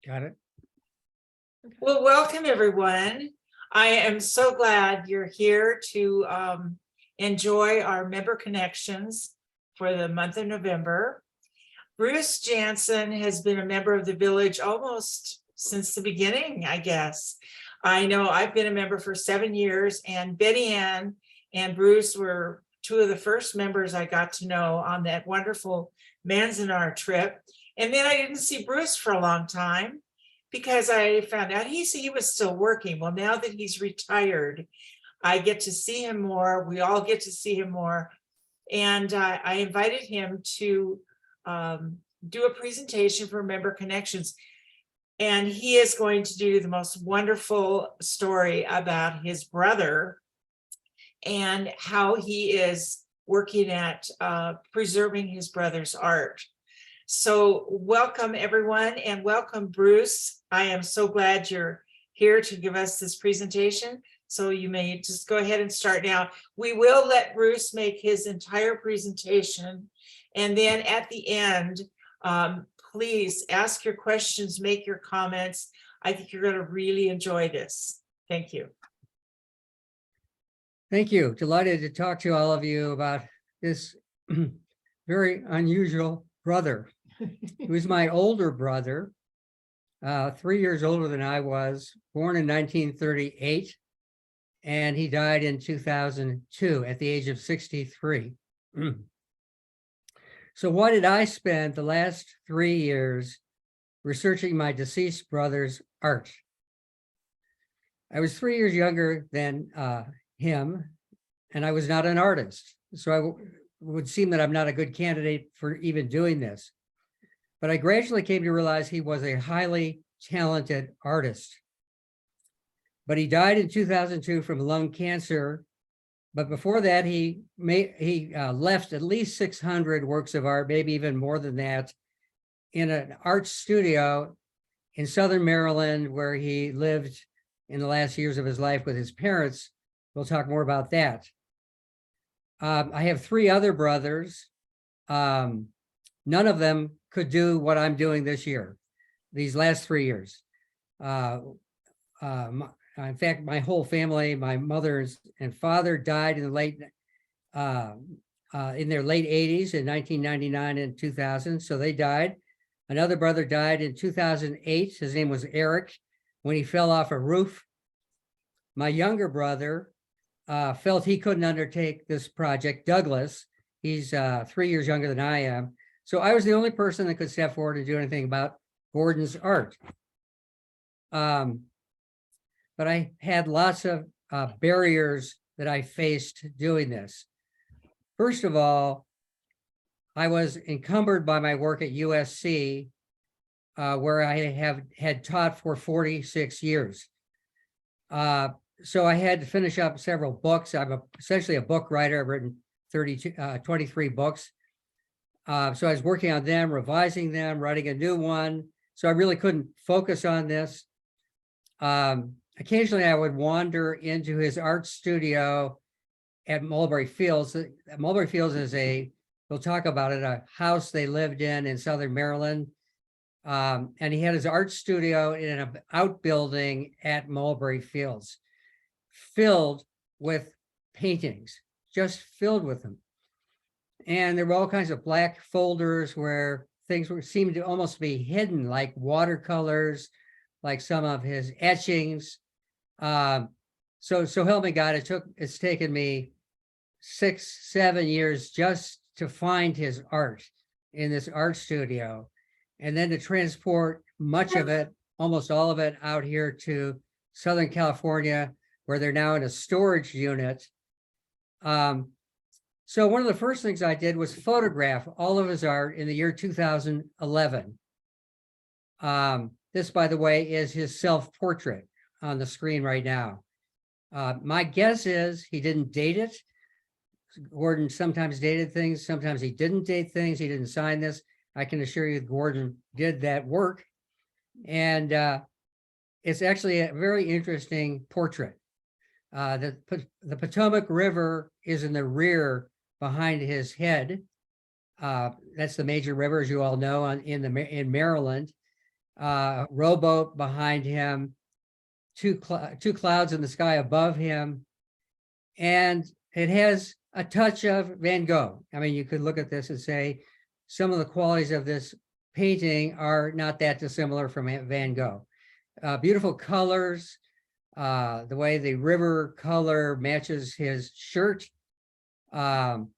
Got it. Well, welcome everyone. I am so glad you're here to enjoy our member connections for the month of November. Bruce Jansson has been a member of the village almost since the beginning, I guess. I know I've been a member for 7 years, and Betty Ann and Bruce were two of the first members I got to know on that wonderful Manzanar trip. And then I didn't see Bruce for a long time because I found out he was still working. Well, now that he's retired, I get to see him more. We all get to see him more. And I invited him to do a presentation for Member Connections. And he is going to do the most wonderful story about his brother and how he is working at preserving his brother's art. So welcome everyone, and welcome Bruce. I am so glad you're here to give us this presentation. So you may just go ahead and start now. We will let Bruce make his entire presentation. And then at the end, please ask your questions, make your comments. I think you're going to really enjoy this. Thank you. Thank you. Delighted to talk to all of you about this very unusual brother, who's my older brother, 3 years older than I was, born in 1938, and he died in 2002 at the age of 63. So why did I spend the last 3 years researching my deceased brother's art? I was 3 years younger than him, and I was not an artist. So would seem that I'm not a good candidate for even doing this. But I gradually came to realize he was a highly talented artist. But he died in 2002 from lung cancer. But before that, he left at least 600 works of art, maybe even more than that, in an art studio in Southern Maryland, where he lived in the last years of his life with his parents. We'll talk more about that. I have 3 other brothers. None of them could do what I'm doing this year, these last 3 years. In fact, my whole family, my mother and father died in the late, in their late 80s in 1999 and 2000. So they died. Another brother died in 2008. His name was Eric, when he fell off a roof. My younger brother felt he couldn't undertake this project. Douglas, he's 3 years younger than I am. So I was the only person that could step forward and do anything about Gordon's art. But I had lots of barriers that I faced doing this. First of all, I was encumbered by my work at USC, where I had taught for 46 years. So I had to finish up several books. I'm essentially a book writer. I've written 23 books. So I was working on them, revising them, writing a new one. So I really couldn't focus on this. Occasionally I would wander into his art studio at Mulberry Fields. Mulberry Fields is we'll talk about it, a house they lived in Southern Maryland. And he had his art studio in an outbuilding at Mulberry Fields, filled with paintings, just filled with them. And there were all kinds of black folders where things seemed to almost be hidden, like watercolors, like some of his etchings. So help me God, it's taken me 6-7 years just to find his art in this art studio, and then to transport much of it, almost all of it, out here to Southern California, where they're now in a storage unit. So one of the first things I did was photograph all of his art in the year 2011. This, by the way, is his self-portrait on the screen right now. My guess is he didn't date it. Gordon sometimes dated things, sometimes he didn't date things, he didn't sign this. I can assure you Gordon did that work. And it's actually a very interesting portrait. The Potomac River is in the rear behind his head. That's the major river, as you all know, in Maryland. rowboat behind him, two clouds in the sky above him, and it has a touch of Van Gogh. I mean, you could look at this and say some of the qualities of this painting are not that dissimilar from Van Gogh. Beautiful colors, the way the river color matches his shirt, and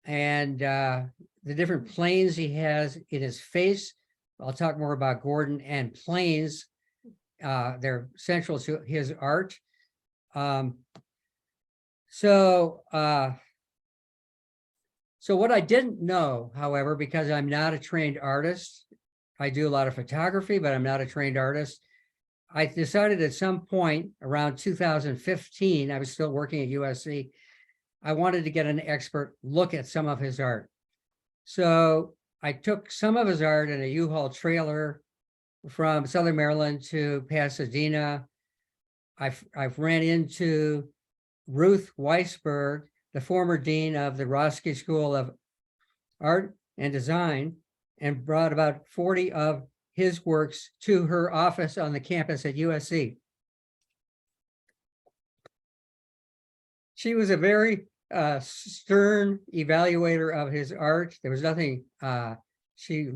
the different planes he has in his face. I'll talk more about Gordon and planes. They're central to his art. So what I didn't know, however, because I'm not a trained artist, I do a lot of photography, but I'm not a trained artist. I decided at some point around 2015, I was still working at USC, I wanted to get an expert look at some of his art. So I took some of his art in a U-Haul trailer from Southern Maryland to Pasadena. I've ran into Ruth Weisberg, the former dean of the Roski School of Art and Design, and brought about 40 of his works to her office on the campus at USC. She was a very stern evaluator of his art. There was nothing, she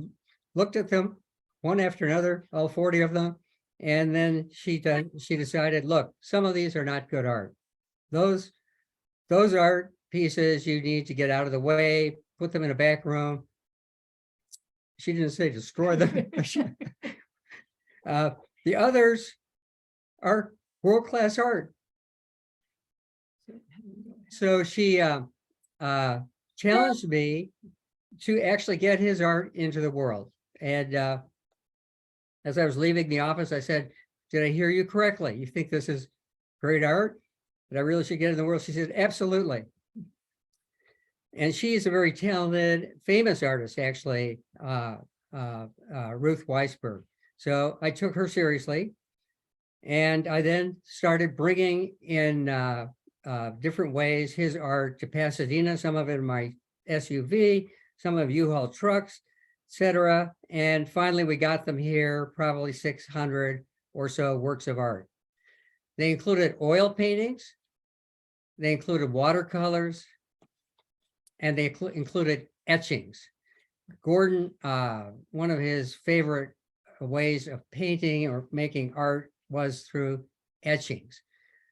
looked at them one after another, all 40 of them, and then she decided, look, some of these are not good art. Those art pieces you need to get out of the way, put them in a back room. She didn't say destroy them. The others are world-class art. So she challenged me to actually get his art into the world. And as I was leaving the office, I said, did I hear you correctly? You think this is great art that I really should get in the world? She said, absolutely. And she's a very talented, famous artist, actually, Ruth Weisberg. So I took her seriously. And I then started bringing in different ways his art to Pasadena, some of it in my SUV, some of U-Haul trucks, etc. And finally, we got them here, probably 600 or so works of art. They included oil paintings, they included watercolors, and they included etchings. Gordon, one of his favorite ways of painting or making art was through etchings.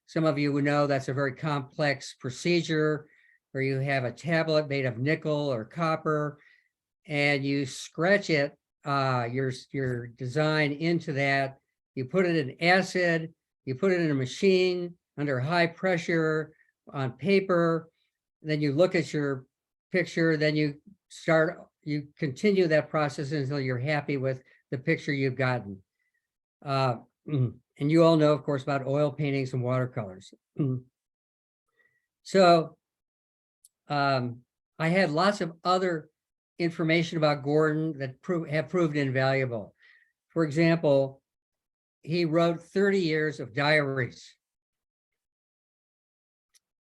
Some of you would know that's a very complex procedure where you have a tablet made of nickel or copper, and you scratch it, your design into that. You put it in acid, you put it in a machine under high pressure on paper, then you look at your picture, then you continue that process until you're happy with the picture you've gotten. And you all know, of course, about oil paintings and watercolors. So I had lots of other information about Gordon that have proved invaluable. For example, he wrote 30 years of diaries,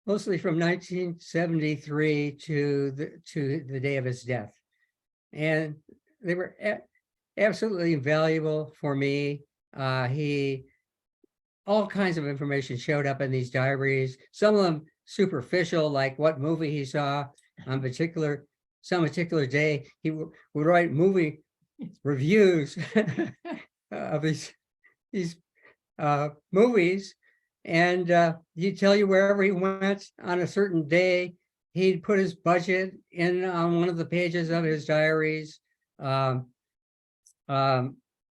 mostly from 1973 to the day of his death. And they were absolutely invaluable for me. All kinds of information showed up in these diaries, some of them superficial, like what movie he saw on some particular day. He would write movie reviews of these movies, and he'd tell you wherever he went on a certain day. He'd put his budget in on one of the pages of his diaries.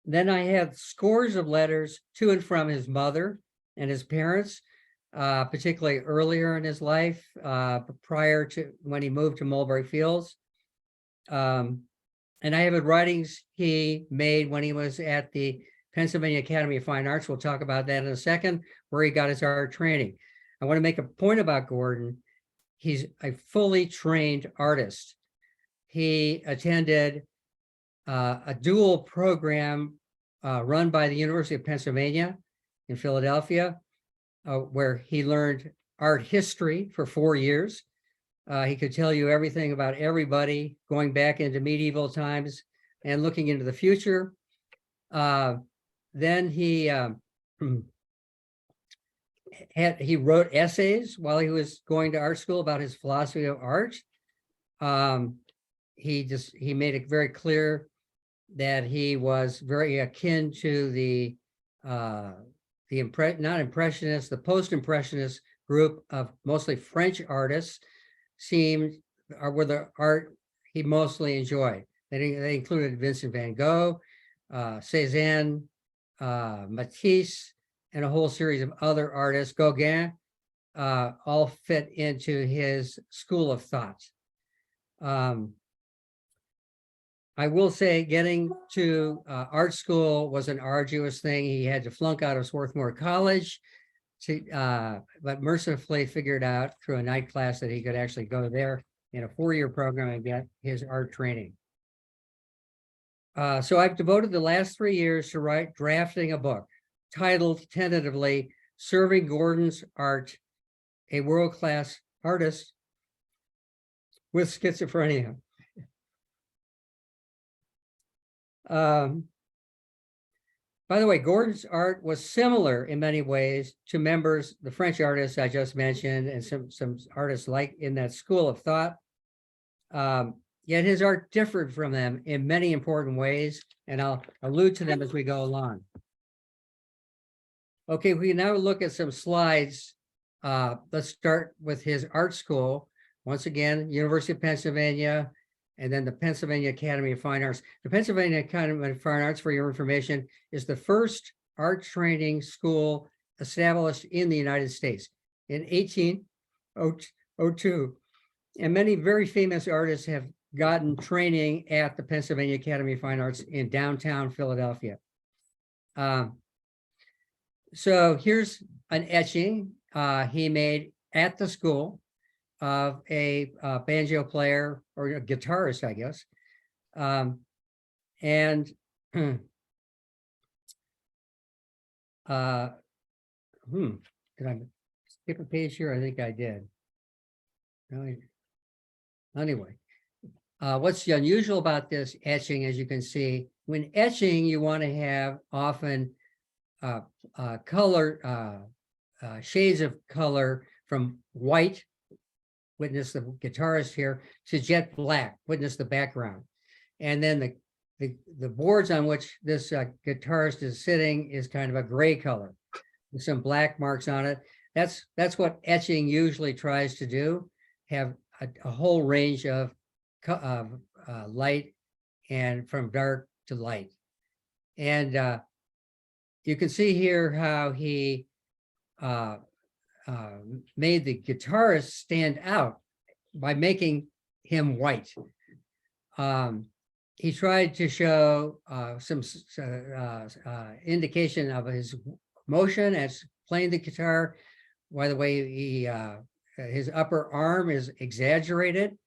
Then I have scores of letters to and from his mother and his parents, particularly earlier in his life, prior to when he moved to Mulberry Fields. And I have writings he made when he was at the Pennsylvania Academy of Fine Arts. We'll talk about that in a second, where he got his art training. I want to make a point about Gordon. He's a fully trained artist. He attended a dual program run by the University of Pennsylvania in Philadelphia, where he learned art history for 4 years. He could tell you everything about everybody, going back into medieval times and looking into the future. Then he he wrote essays while he was going to art school about his philosophy of art. He made it very clear that he was very akin to the not impressionist, the post-impressionist group of mostly French artists were the art he mostly enjoyed. They included Vincent van Gogh, Cezanne, Matisse, and a whole series of other artists. Gauguin all fit into his school of thought. I will say getting to art school was an arduous thing. He had to flunk out of Swarthmore College, but mercifully figured out through a night class that he could actually go there in a 4-year program and get his art training. So I've devoted the last 3 years to drafting a book titled tentatively, Serving Gordon's Art, a World-Class Artist with Schizophrenia. By the way, Gordon's art was similar in many ways to the French artists I just mentioned, and some artists like in that school of thought. Yet his art differed from them in many important ways, and I'll allude to them as we go along. Okay, we now look at some slides. Let's start with his art school. Once again, University of Pennsylvania, and then the Pennsylvania Academy of Fine Arts. The Pennsylvania Academy of Fine Arts, for your information, is the first art training school established in the United States in 1802. And many very famous artists have gotten training at the Pennsylvania Academy of Fine Arts in downtown Philadelphia. So here's an etching he made at the school of a banjo player or a guitarist, I guess. Did I skip a page here? I think I did. Anyway, what's unusual about this etching, as you can see, when etching, you want to have often color, shades of color from white, witness the guitarist here, to jet black, witness the background. And then the boards on which this guitarist is sitting is kind of a gray color with some black marks on it. That's what etching usually tries to do, have a whole range of light and from dark to light. And you can see here how he made the guitarist stand out by making him white. He tried to show some indication of his motion as playing the guitar. By the way, his upper arm is exaggerated.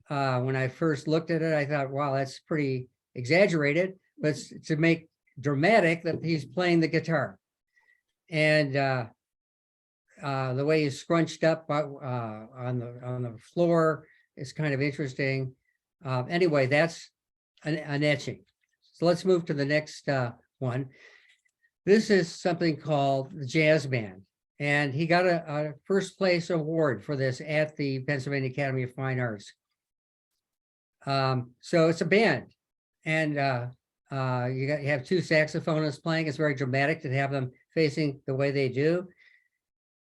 When I first looked at it, I thought, wow, that's pretty exaggerated, but it's to make dramatic that he's playing the guitar. And the way he's scrunched up on the floor is kind of interesting. Anyway, that's an etching. So let's move to the next one. This is something called the Jazz Band. And he got a first place award for this at the Pennsylvania Academy of Fine Arts. So it's a band. And you have two saxophonists playing. It's very dramatic to have them facing the way they do.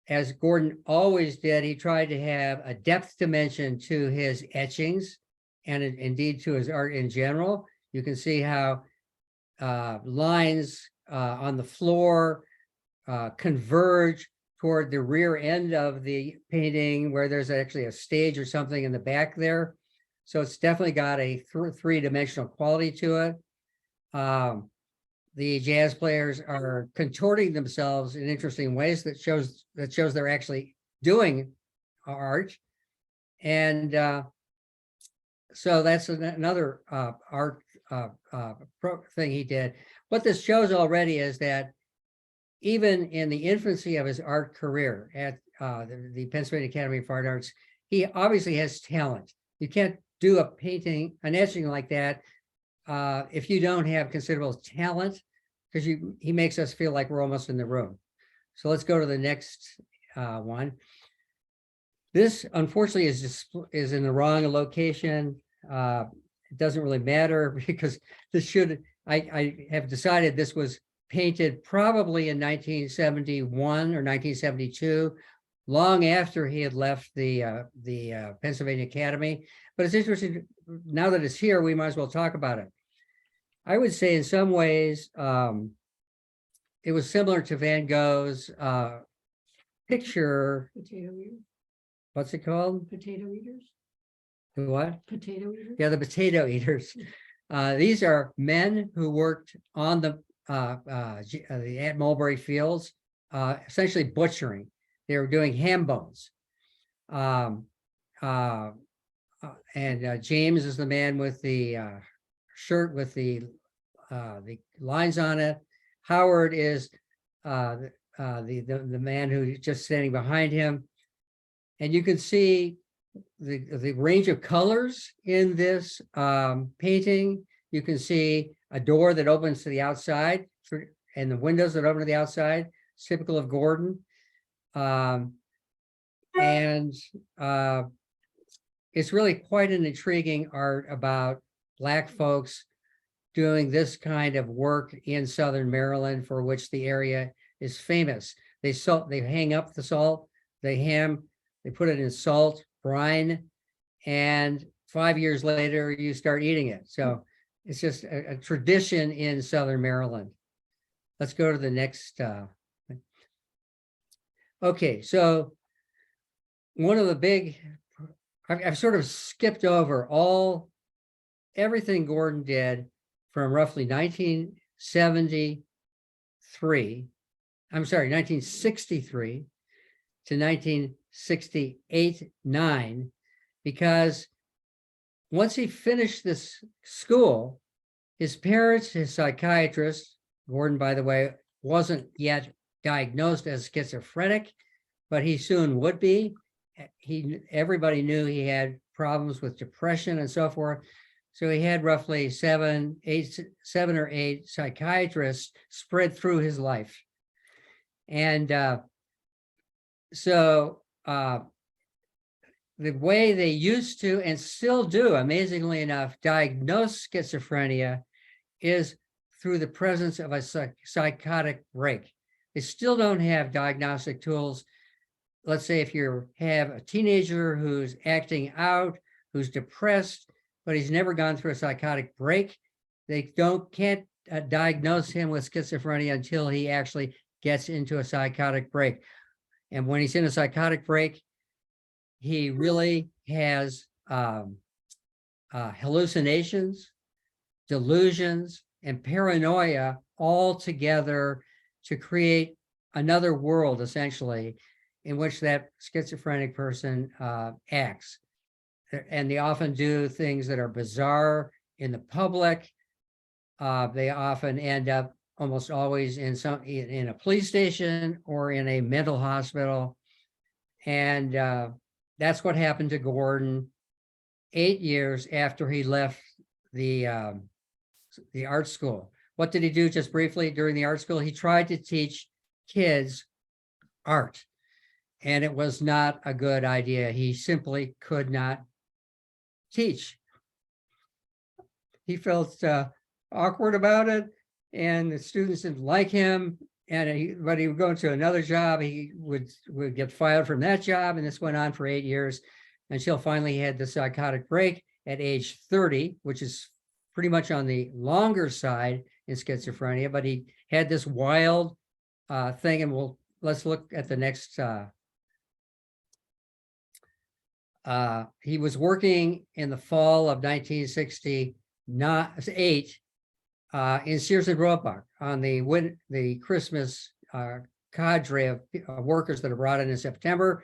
As Gordon always did, he tried to have a depth dimension to his etchings and indeed to his art in general. You can see how lines on the floor converge toward the rear end of the painting where there's actually a stage or something in the back there. So it's definitely got a three-dimensional quality to it. The jazz players are contorting themselves in interesting ways that shows they're actually doing art. And so that's another art thing he did. What this shows already is that even in the infancy of his art career at the Pennsylvania Academy of Fine Arts, he obviously has talent. You can't do an etching like that if you don't have considerable talent, because he makes us feel like we're almost in the room. So let's go to the next one. This, unfortunately, is in the wrong location. It doesn't really matter because I have decided this was painted probably in 1971 or 1972, long after he had left the Pennsylvania Academy. But it's interesting, now that it's here, we might as well talk about it. I would say in some ways, it was similar to Van Gogh's picture. Potato eaters. What's it called? Potato eaters. The what? Potato eaters. Yeah, the potato eaters. These are men who worked on the at Mulberry Fields, essentially butchering. They were doing ham bones. And James is the man with the shirt with the lines on it. Howard is the man who's just standing behind him. And you can see the range of colors in this painting. You can see a door that opens to the outside and the windows that open to the outside, typical of Gordon. It's really quite an intriguing art about Black folks doing this kind of work in Southern Maryland, for which the area is famous. They hang up the salt, they put it in salt, brine, and 5 years later, you start eating it. So it's just a tradition in Southern Maryland. Let's go to the next. Okay, so one of the big, I've sort of skipped over everything Gordon did from roughly 1963 to 1968-9, because once he finished this school, his parents, his psychiatrist, Gordon, by the way, wasn't yet diagnosed as schizophrenic, but he soon would be. Everybody knew he had problems with depression and so forth. So he had roughly seven or eight psychiatrists spread through his life. And the way they used to, and still do, amazingly enough, diagnose schizophrenia is through the presence of a psychotic break. They still don't have diagnostic tools. Let's say if you have a teenager who's acting out, who's depressed, but he's never gone through a psychotic break, they can't diagnose him with schizophrenia until he actually gets into a psychotic break. And when he's in a psychotic break, he really has hallucinations, delusions, and paranoia all together to create another world, essentially, in which that schizophrenic person acts. And they often do things that are bizarre in the public. They often end up almost always in a police station or in a mental hospital. And that's what happened to Gordon 8 years after he left the art school. What did he do just briefly during the art school? He tried to teach kids art, and it was not a good idea. He simply could not teach. He felt awkward about it, and the students didn't like him. But he would go into another job. He would get fired from that job, and this went on for 8 years until finally he had the psychotic break at age 30, which is pretty much on the longer side in schizophrenia. But he had this wild thing, and let's look at the next. He was working in the fall of 1968 in Sears and Roebuck on the Christmas cadre of workers that are brought in September,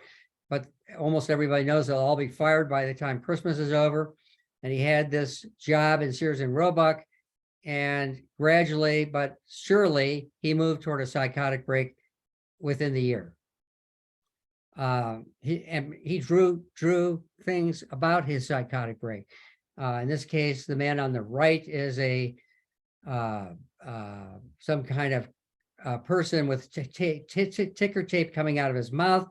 but almost everybody knows they'll all be fired by the time Christmas is over. And he had this job in Sears and Roebuck, and gradually but surely he moved toward a psychotic break within the year. He drew things about his psychotic break. In this case, the man on the right is some kind of person with ticker tape coming out of his mouth.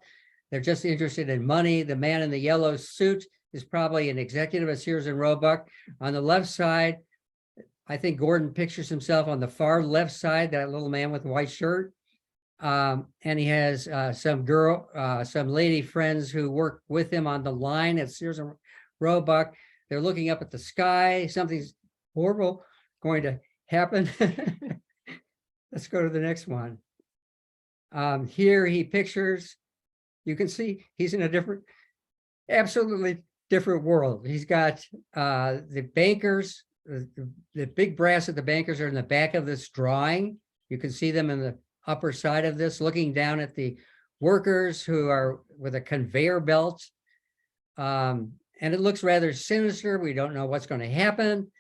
They're just interested in money. The man in the yellow suit is probably an executive at Sears and Roebuck. On the left side, I think Gordon pictures himself on the far left side, that little man with the white shirt. And he has some lady friends who work with him on the line at Sears and Roebuck. They're looking up at the sky. Something's horrible going to happen. Let's go to the next one. Here he pictures, you can see he's in a absolutely different world. He's got the bankers, the big brass at the bankers are in the back of this drawing. You can see them in the upper side of this, looking down at the workers who are with a conveyor belt. And it looks rather sinister. We don't know what's going to happen.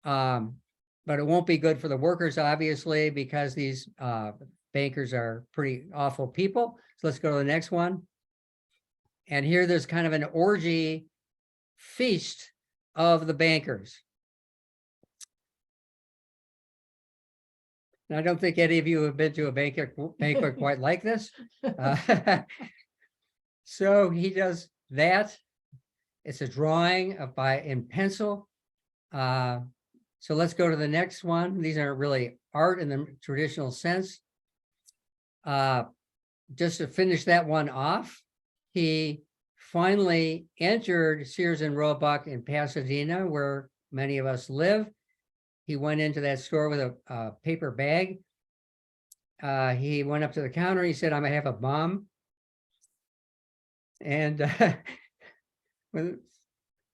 But it won't be good for the workers, obviously, because these bankers are pretty awful people. So let's go to the next one. And here there's kind of an orgy feast of the bankers. And I don't think any of you have been to a banquet quite like this. So he does that. It's a drawing in pencil. So let's go to the next one. These aren't really art in the traditional sense. Just to finish that one off, he finally entered Sears and Roebuck in Pasadena, where many of us live. He went into that store with a paper bag. He went up to the counter. He said, "I'm gonna have a bomb." And when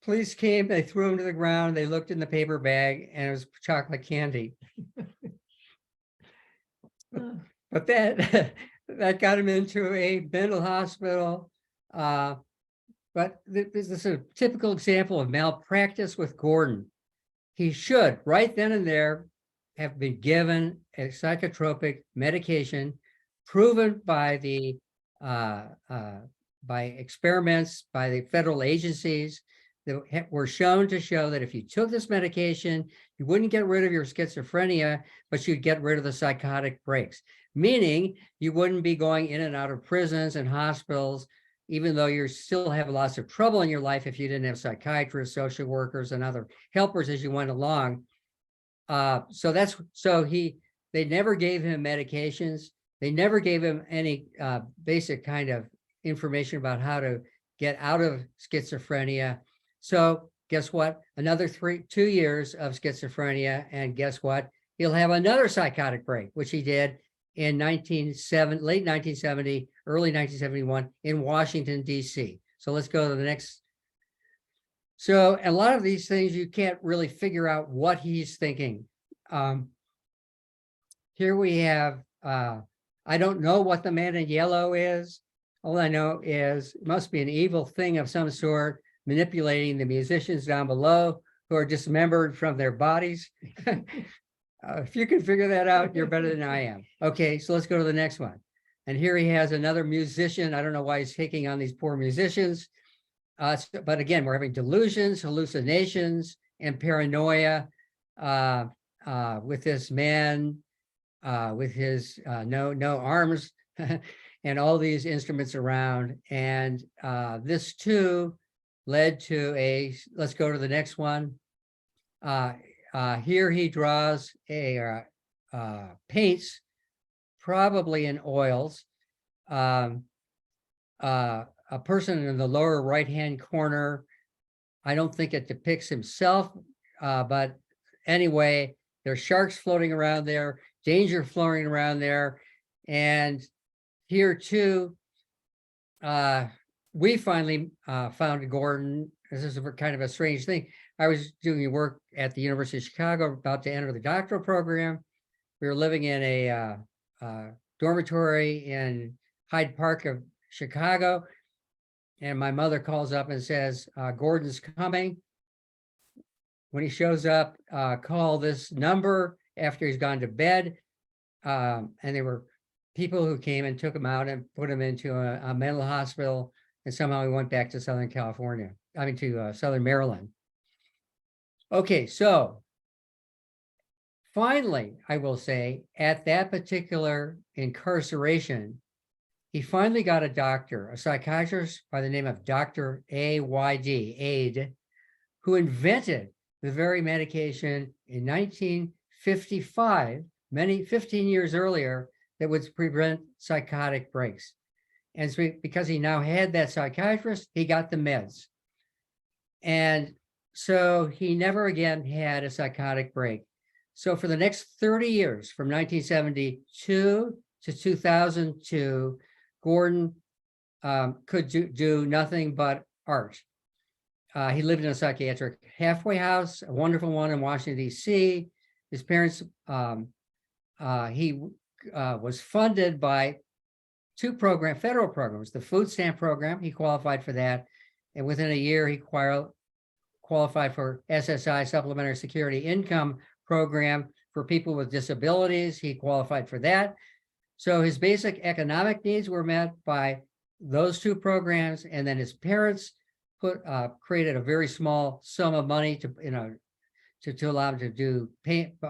police came, they threw him to the ground. They looked in the paper bag, and it was chocolate candy. But that got him into a mental hospital. But this is a typical example of malpractice with Gordon. He should, right then and there, have been given a psychotropic medication proven by the by experiments by the federal agencies that were shown to show that if you took this medication, you wouldn't get rid of your schizophrenia, but you'd get rid of the psychotic breaks, meaning you wouldn't be going in and out of prisons and hospitals, even though you still have lots of trouble in your life if you didn't have psychiatrists, social workers, and other helpers as you went along. They never gave him medications. They never gave him any basic kind of information about how to get out of schizophrenia. So guess what? Another 2 years of schizophrenia, and guess what? He'll have another psychotic break, which he did in late 1970, early 1971 in Washington, D.C. So let's go to the next. So a lot of these things, you can't really figure out what he's thinking. Here we have, I don't know what the man in yellow is. All I know is it must be an evil thing of some sort, manipulating the musicians down below who are dismembered from their bodies. If you can figure that out, you're better than I am. Okay, so let's go to the next one. And here he has another musician. I don't know why he's taking on these poor musicians. But again, we're having delusions, hallucinations, and paranoia with this man with his no arms and all these instruments around. And this too led to let's go to the next one. Here he draws paints, probably in oils, a person in the lower right-hand corner. I don't think it depicts himself, but anyway, there's sharks floating around there, danger floating around there. And here too, we finally found Gordon. This is kind of a strange thing. I was doing work at the University of Chicago, about to enter the doctoral program. We were living in a dormitory in Hyde Park of Chicago. And my mother calls up and says, Gordon's coming. When he shows up, call this number after he's gone to bed. And there were people who came and took him out and put him into a mental hospital. And somehow he went back to Southern California, to Southern Maryland. Okay, so finally, I will say, at that particular incarceration, he finally got a doctor, a psychiatrist by the name of Dr. Aid, who invented the very medication in 1955, 15 years earlier, that would prevent psychotic breaks. And so because he now had that psychiatrist, he got the meds. And so he never again had a psychotic break. So for the next 30 years, from 1972 to 2002, Gordon could do nothing but art. He lived in a psychiatric halfway house, a wonderful one in Washington, D.C. His parents, he was funded by two federal programs, the food stamp program, he qualified for that. And within a year, he qualified for SSI, Supplementary Security Income Program for people with disabilities. He qualified for that. So his basic economic needs were met by those two programs. And then his parents created a very small sum of money to allow him to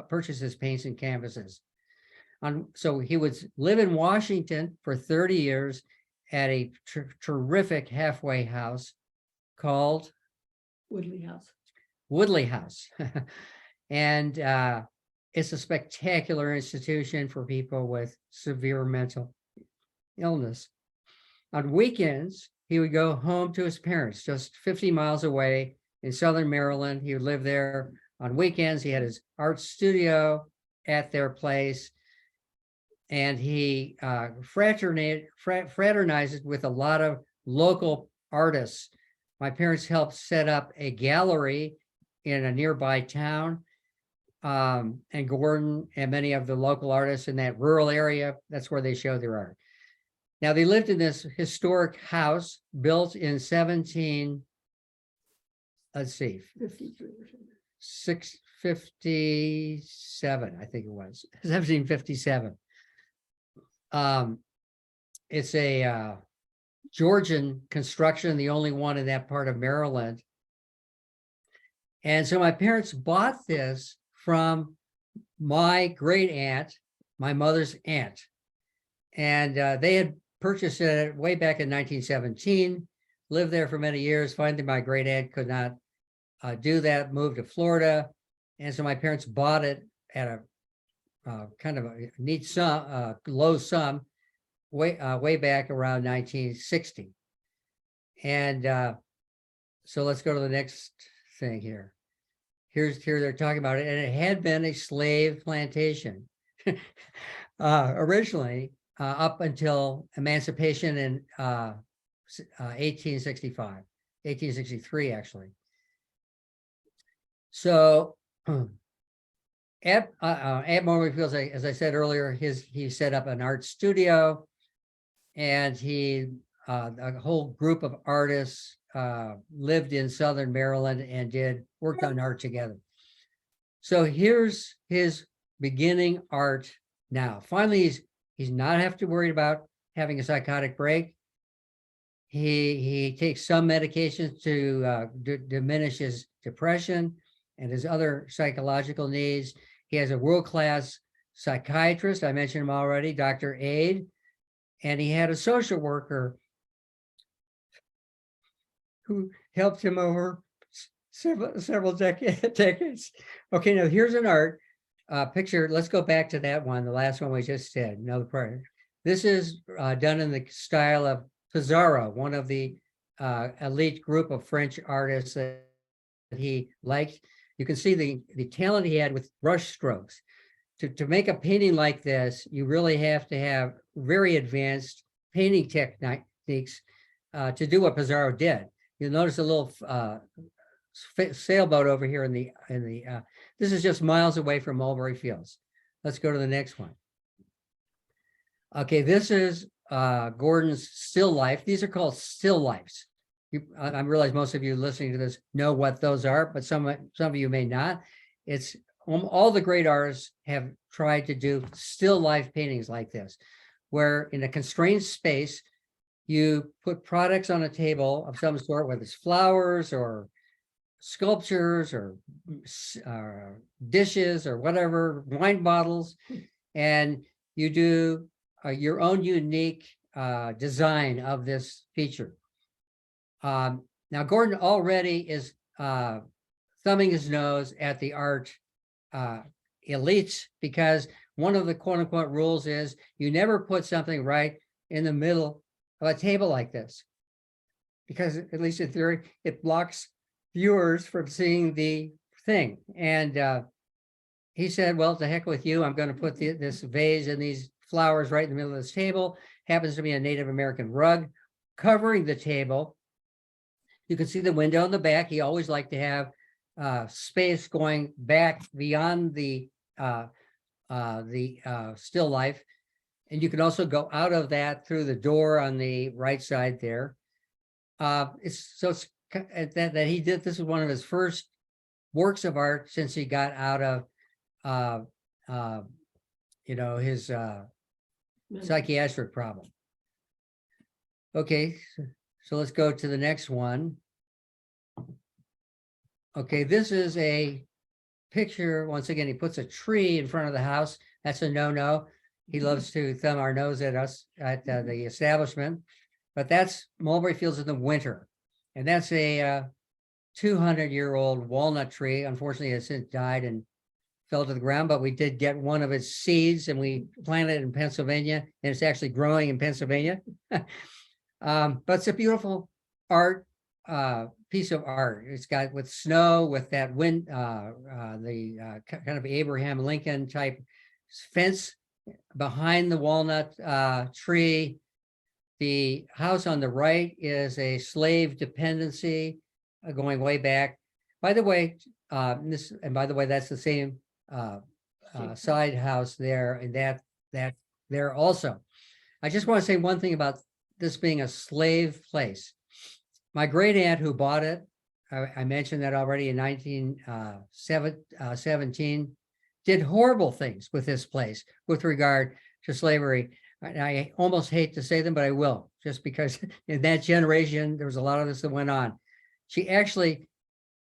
purchase his paints and canvases. So he would live in Washington for 30 years at a terrific halfway house called Woodley House. Woodley House. And it's a spectacular institution for people with severe mental illness. On weekends, he would go home to his parents just 50 miles away in Southern Maryland. He would live there on weekends. He had his art studio at their place. And he fraternized with a lot of local artists. My parents helped set up a gallery in a nearby town. And Gordon and many of the local artists in that rural area, that's where they show their art. Now, they lived in this historic house built in 657, I think it was, 1757. It's a Georgian construction, the only one in that part of Maryland. And so my parents bought this from my great aunt, my mother's aunt. And they had purchased it way back in 1917, lived there for many years. Finally, my great aunt could not do that, moved to Florida. And so my parents bought it at a kind of a neat sum, low sum, way back around 1960. And so let's go to the next thing here. Here they're talking about it, and it had been a slave plantation originally up until emancipation in 1863, actually. So at Monet Fields, as I said earlier, he set up an art studio, and a whole group of artists lived in Southern Maryland and worked on art together. So here's his beginning art now. Finally, he's not have to worry about having a psychotic break. He takes some medications to diminish his depression and his other psychological needs. He has a world-class psychiatrist, I mentioned him already, Dr. Aid, and he had a social worker who helped him over several decades. Okay, now here's an art picture. Let's go back to that one, the last one we just did. No, prior. This is done in the style of Pissarro, one of the elite group of French artists that he liked. You can see the talent he had with brush strokes. To make a painting like this, you really have to have very advanced painting techniques to do what Pissarro did. You'll notice a little sailboat over here in the this is just miles away from Mulberry Fields. Let's go to the next one. Okay, this is Gordon's still life. These are called still lifes. I realize most of you listening to this know what those are, but some of you may not. It's all the great artists have tried to do still life paintings like this, where in a constrained space, you put products on a table of some sort, whether it's flowers or sculptures or dishes or whatever, wine bottles, and you do your own unique design of this feature. Now, Gordon already is thumbing his nose at the art elites, because one of the quote unquote rules is you never put something right in the middle of a table like this, because at least in theory, it blocks viewers from seeing the thing. And he said, well, to heck with you. I'm going to put this vase and these flowers right in the middle of this table. Happens to be a Native American rug covering the table. You can see the window in the back. He always liked to have space going back beyond the still life. And you can also go out of that through the door on the right side there. It's that he did. This is one of his first works of art since he got out of his psychiatric problem. Okay, so let's go to the next one. Okay, this is a picture. Once again, he puts a tree in front of the house. That's a no-no. He loves to thumb our nose at us at the establishment. But that's Mulberry Fields in the winter. And that's a 200-year-old walnut tree. Unfortunately, it has since died and fell to the ground, but we did get one of its seeds and we planted it in Pennsylvania, and it's actually growing in Pennsylvania. But it's a beautiful art piece of art. It's got with snow, with that wind, the kind of Abraham Lincoln type fence behind the walnut tree. The house on the right is a slave dependency going way back. By the way, that's the same side house there, and that there also. I just want to say one thing about this being a slave place. My great aunt who bought it, I mentioned that already in 1917, did horrible things with this place with regard to slavery. I almost hate to say them, but I will, just because in that generation, there was a lot of this that went on. She actually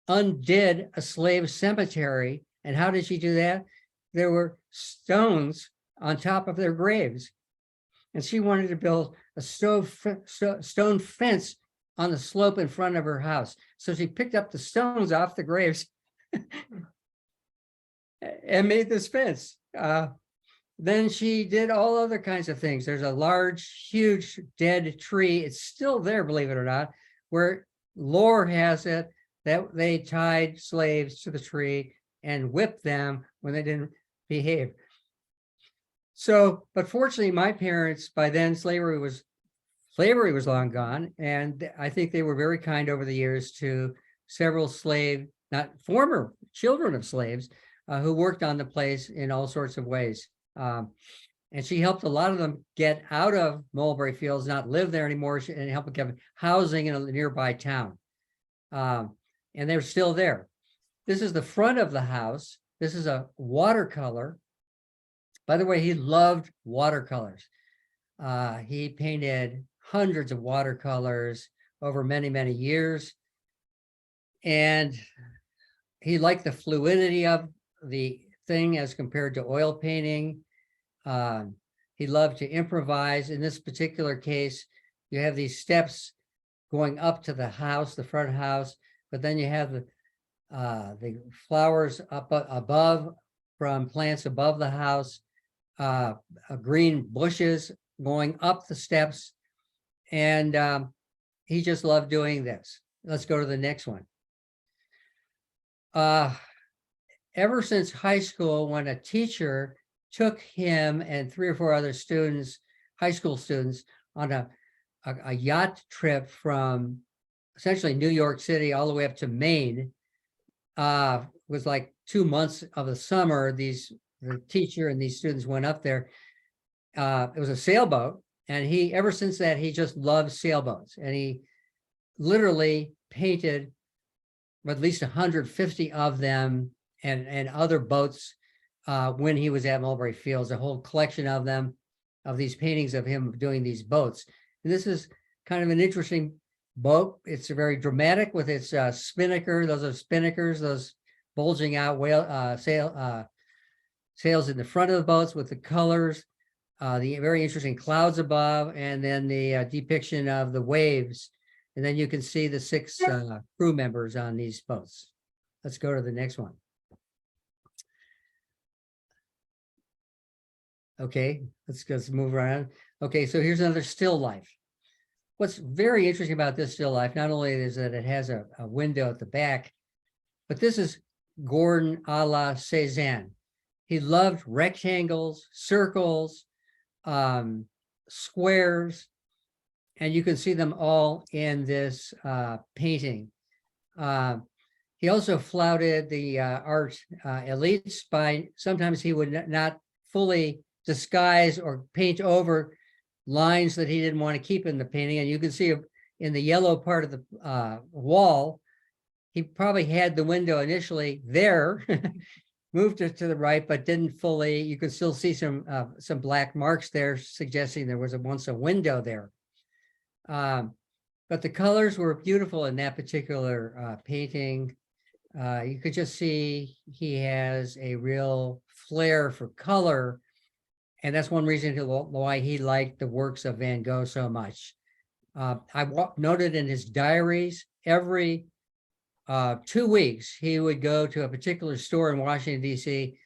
undid a slave cemetery. And how did she do that? There were stones on top of their graves. And she wanted to build a stone fence on the slope in front of her house. So she picked up the stones off the graves and made this fence. Then she did all other kinds of things. There's a large, huge dead tree. It's still there, believe it or not, where lore has it that they tied slaves to the tree and whipped them when they didn't behave. So, but fortunately, my parents, by then slavery was long gone. And I think they were very kind over the years to several not former children of slaves who worked on the place in all sorts of ways. And she helped a lot of them get out of Mulberry Fields, not live there anymore, and help them get housing in a nearby town. And they're still there. This is the front of the house. This is a watercolor. By the way, he loved watercolors. He painted hundreds of watercolors over many, many years. And he liked the fluidity of the thing as compared to oil painting. He loved to improvise. In this particular case, you have these steps going up to the house, the front house, but then you have the flowers up above from plants above the house, green bushes going up the steps. And he just loved doing this. Let's go to the next one. Ever since high school, when a teacher took him and 3 or 4 other students, high school students, on a yacht trip from essentially New York City all the way up to Maine, was like 2 months of the summer, the teacher and these students went up there. It was a sailboat, and ever since that, he just loved sailboats, and he literally painted at least 150 of them and other boats when he was at Mulberry Fields, a whole collection of them, of these paintings of him doing these boats. And this is kind of an interesting boat. It's very dramatic with its spinnaker. Those are spinnakers, those bulging out sails in the front of the boats with the colors, the very interesting clouds above, and then the depiction of the waves. And then you can see the 6 crew members on these boats. Let's go to the next one. Okay, let's move around. Okay, so here's another still life. What's very interesting about this still life, not only is that it has a window at the back, but this is Gordon a la Cezanne. He loved rectangles, circles, squares, and you can see them all in this painting. He also flouted the art elites by sometimes he would not fully disguise or paint over lines that he didn't want to keep in the painting. And you can see in the yellow part of the wall, he probably had the window initially there, moved it to the right, but didn't fully. You can still see some black marks there, suggesting there was once a window there. But the colors were beautiful in that particular painting. You could just see he has a real flair for color. And that's one reason why he liked the works of Van Gogh so much. I noted in his diaries, every 2 weeks, he would go to a particular store in Washington, D.C.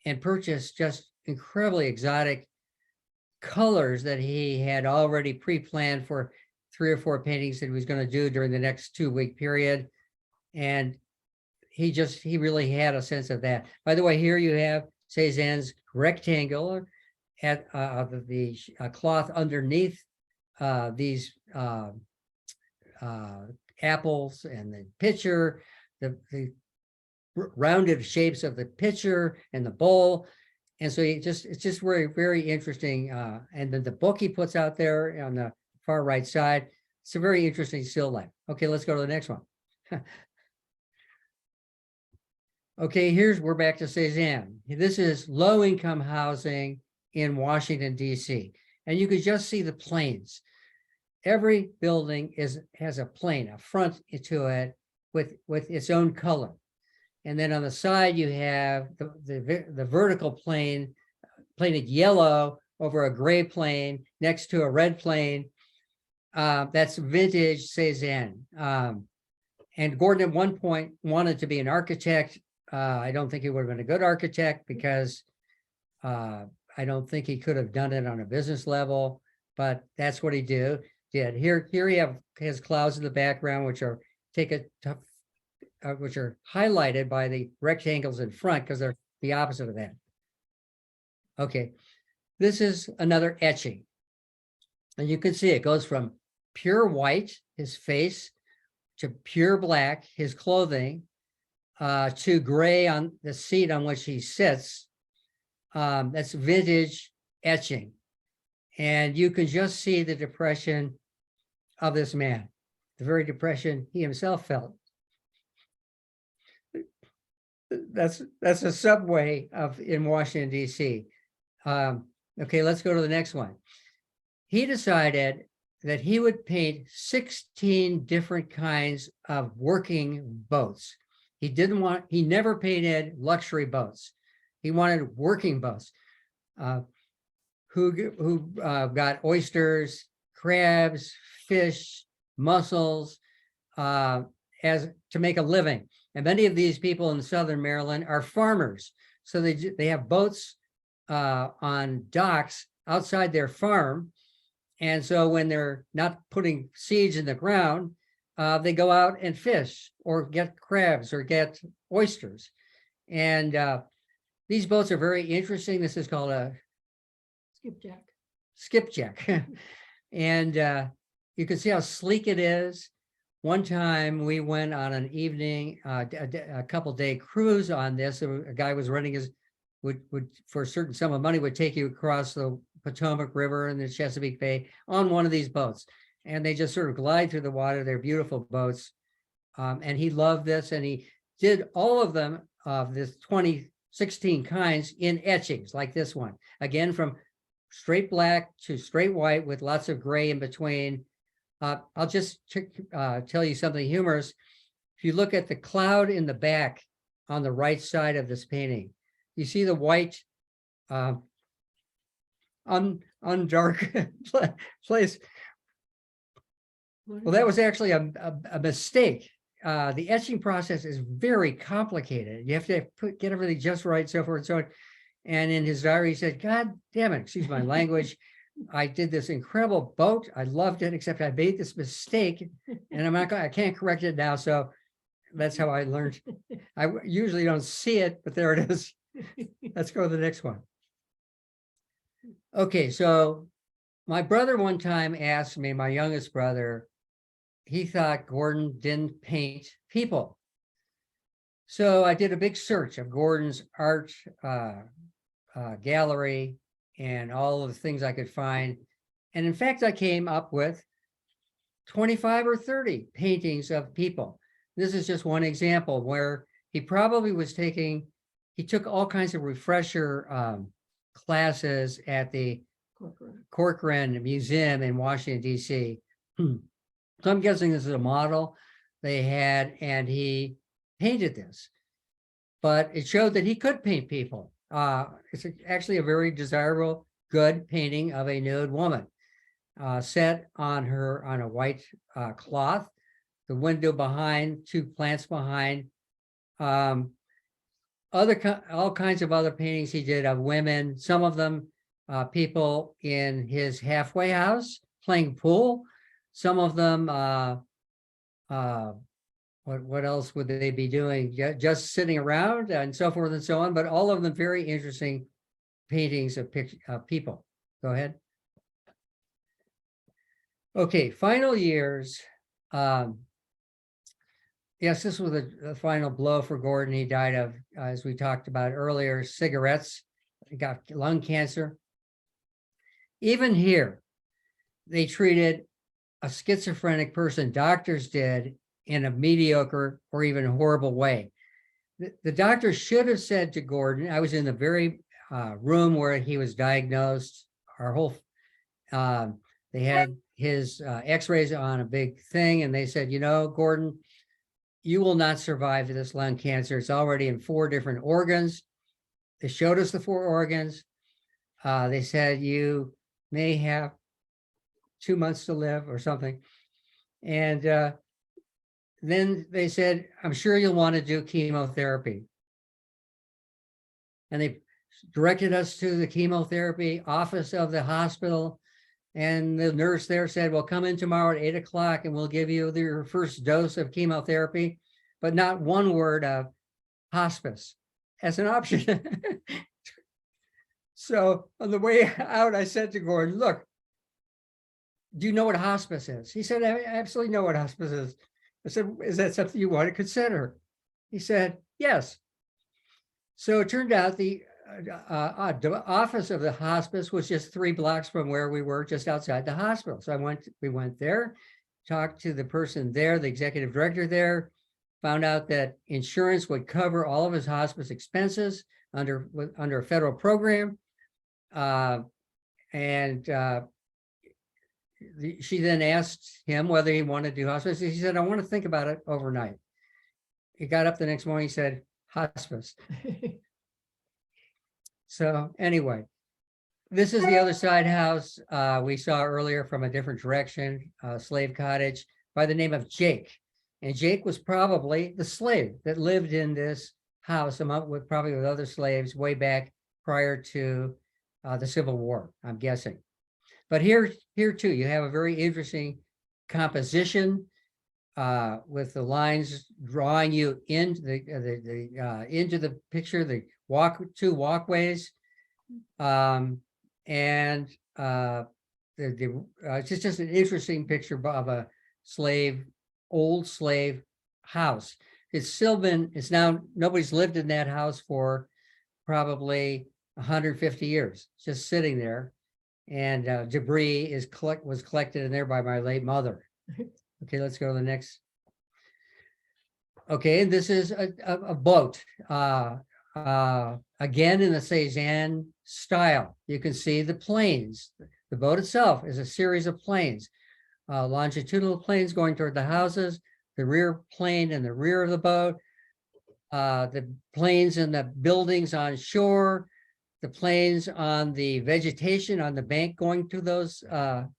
and purchase just incredibly exotic colors that he had already pre-planned for 3 or 4 paintings that he was going to do during the next 2-week period. And he really had a sense of that. By the way, here you have Cezanne's rectangle at the cloth underneath these apples and the pitcher, the rounded shapes of the pitcher and the bowl. And so it's just very, very interesting. And then the book he puts out there on the far right side, it's a very interesting still life. Okay, let's go to the next one. Okay, we're back to Cezanne. This is low-income housing in Washington, D.C. And you could just see the planes. Every building has a plane, a front to it with its own color. And then on the side, you have the vertical plane painted yellow over a gray plane next to a red plane. That's vintage Cezanne. And Gordon at one point wanted to be an architect. I don't think he would have been a good architect because I don't think he could have done it on a business level, but that's what he did. Here he has clouds in the background, which are highlighted by the rectangles in front because they're the opposite of that. Okay, this is another etching. And you can see it goes from pure white, his face, to pure black, his clothing, to gray on the seat on which he sits. That's vintage etching. And you can just see the depression of this man, the very depression he himself felt. That's a subway in Washington, D.C. Okay, let's go to the next one. He decided that he would paint 16 different kinds of working boats. He never painted luxury boats. He wanted working boats who got oysters, crabs, fish, mussels, as to make a living. And many of these people in Southern Maryland are farmers. So they have boats on docks outside their farm. And so when they're not putting seeds in the ground, they go out and fish or get crabs or get oysters. And these boats are very interesting. This is called a skipjack. And you can see how sleek it is. One time we went on an evening, a couple-day cruise on this. A guy was running would for a certain sum of money would take you across the Potomac River and the Chesapeake Bay on one of these boats. And they just sort of glide through the water. They're beautiful boats. And he loved this. And he did all of them of this 16 kinds in etchings like this one. Again, from straight black to straight white with lots of gray in between. I'll just tell you something humorous. If you look at the cloud in the back on the right side of this painting, you see the white undark place. Well, that was actually a mistake. The etching process is very complicated. You have to get everything just right, so forth and so on. And in his diary, he said, "God damn it, excuse my language. I did this incredible boat. I loved it, except I made this mistake, and I can't correct it now." So that's how I learned. I usually don't see it, but there it is. Let's go to the next one. Okay, so my brother one time asked me, my youngest brother, he thought Gordon didn't paint people. So I did a big search of Gordon's art gallery and all of the things I could find. And in fact, I came up with 25 or 30 paintings of people. This is just one example where he probably was he took all kinds of refresher classes at the Corcoran Museum in Washington, D.C. So I'm guessing this is a model they had, and he painted this. But it showed that he could paint people. It's actually a very desirable, good painting of a nude woman, set on a white cloth. The window behind, two plants behind. All kinds of other paintings he did of women. Some of them people in his halfway house playing pool. Some of them, what else would they be doing? Just sitting around and so forth and so on. But all of them very interesting paintings of people. Go ahead. Okay, final years. Yes, this was a final blow for Gordon. He died of, as we talked about earlier, cigarettes. He got lung cancer. Even here, they treated a schizophrenic person, doctors did, in a mediocre or even horrible way. The doctor should have said to Gordon, I was in the very room where he was diagnosed, they had his x-rays on a big thing, and they said, you know, Gordon, you will not survive this lung cancer. It's already in 4 different organs. They showed us the 4 organs. They said you may have 2 months to live or something. And then they said, I'm sure you'll want to do chemotherapy. And they directed us to the chemotherapy office of the hospital. And the nurse there said, well, come in tomorrow at 8 o'clock and we'll give you your first dose of chemotherapy, but not one word of hospice as an option. So on the way out, I said to Gordon, look, do you know what hospice is? He said, I absolutely know what hospice is. I said, is that something you want to consider? He said, yes. So it turned out the office of the hospice was just 3 blocks from where we were, just outside the hospital. So we went there, talked to the person there, the executive director there, found out that insurance would cover all of his hospice expenses under a federal program. She then asked him whether he wanted to do hospice. He said, I want to think about it overnight. He got up the next morning, he said, hospice. So anyway, this is the other side house we saw earlier from a different direction, slave cottage by the name of Jake. And Jake was probably the slave that lived in this house, probably with other slaves way back prior to the Civil War, I'm guessing. But here too, you have a very interesting composition with the lines drawing you into the picture, the two walkways, it's just an interesting picture of a old slave house. It's now, nobody's lived in that house for probably 150 years, just sitting there. And debris was collected in there by my late mother. Okay, let's go to the next. Okay, and this is a boat. Again, in the Cezanne style. You can see the planes. The boat itself is a series of planes. longitudinal planes going toward the houses, the rear plane in the rear of the boat, the planes in the buildings on shore, the planes on the vegetation on the bank going to those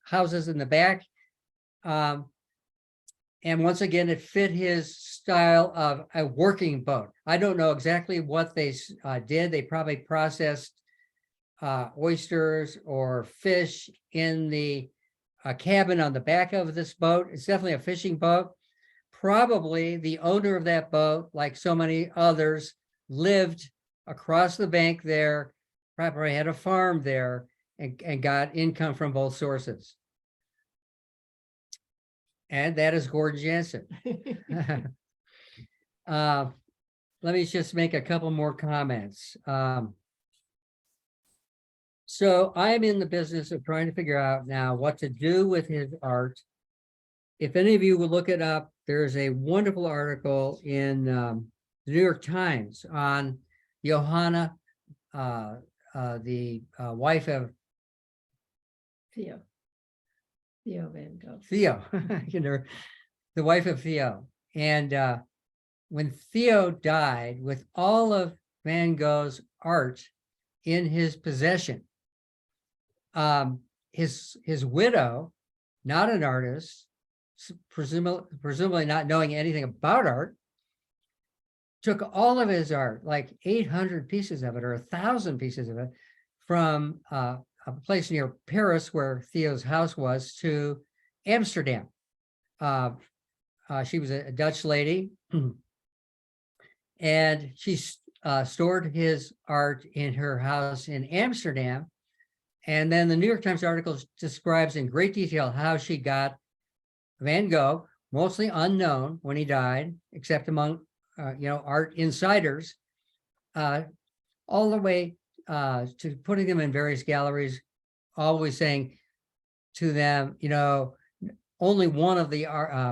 houses in the back. And once again, it fit his style of a working boat. I don't know exactly what they did. They probably processed oysters or fish in the cabin on the back of this boat. It's definitely a fishing boat. Probably the owner of that boat, like so many others, lived across the bank there, probably had a farm there, and got income from both sources. And that is Gordon Jansson. Let me just make a couple more comments. So I'm in the business of trying to figure out now what to do with his art. If any of you will look it up, there's a wonderful article in the New York Times on Johanna, the wife of Theo Van Gogh. Theo, the wife of Theo. And when Theo died, with all of Van Gogh's art in his possession, his widow, not an artist, presumably not knowing anything about art, took all of his art, like 800 pieces of it or 1,000 pieces of it, from a place near Paris where Theo's house was to Amsterdam. She was a Dutch lady, and she stored his art in her house in Amsterdam. And then the New York Times article describes in great detail how she got Van Gogh, mostly unknown when he died, except among art insiders, all the way to putting them in various galleries, always saying to them, only one of the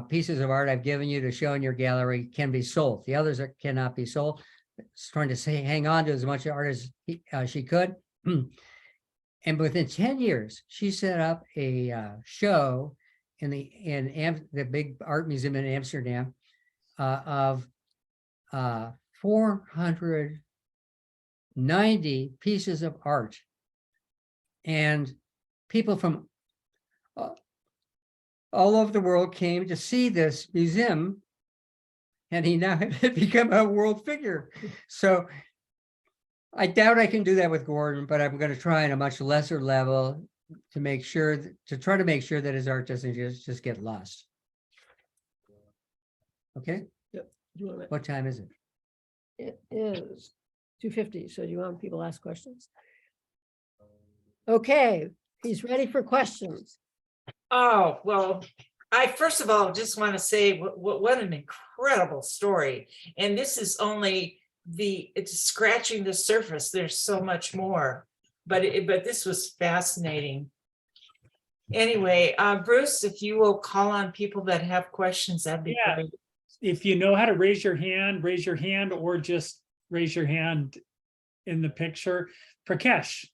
pieces of art I've given you to show in your gallery can be sold. The others cannot be sold. Trying to hang on to as much art as she could. And within 10 years, she set up a show in the big art museum in Amsterdam of 490 pieces of art. And people from all over the world came to see this museum, and he now had become a world figure. So I doubt I can do that with Gordon, but I'm going to try on a much lesser level to make sure that his art doesn't just get lost. Okay. Yep. What time is it? It is 2:50. So do you want people to ask questions? Okay, he's ready for questions. Oh, well, I first of all just want to say what an incredible story. And this is only it's scratching the surface. There's so much more, but this was fascinating. Anyway, Bruce, if you will call on people that have questions, that'd be great. If you know how to raise your hand, or just raise your hand in the picture. Prakash,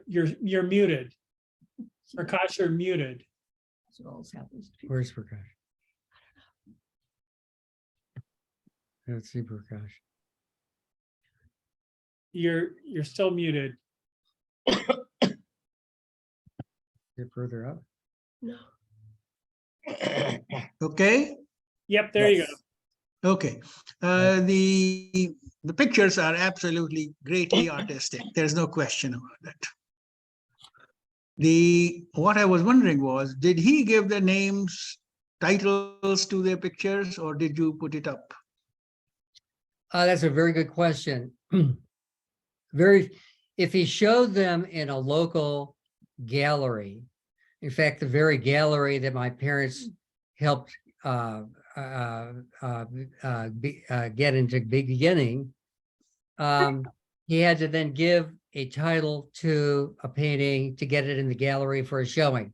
you're muted. Prakash, you're muted. That's what always happens to people. Where's Prakash? I don't see Prakash. You're still muted. Get further up. No. Okay. Yep, there you go. Okay. The pictures are absolutely greatly artistic. There's no question about that. What I was wondering was, did he give the names, titles to their pictures, or did you put it up? That's a very good question. If he showed them in a local gallery, in fact, the very gallery that my parents helped get into beginning, he had to then give a title to a painting to get it in the gallery for a showing.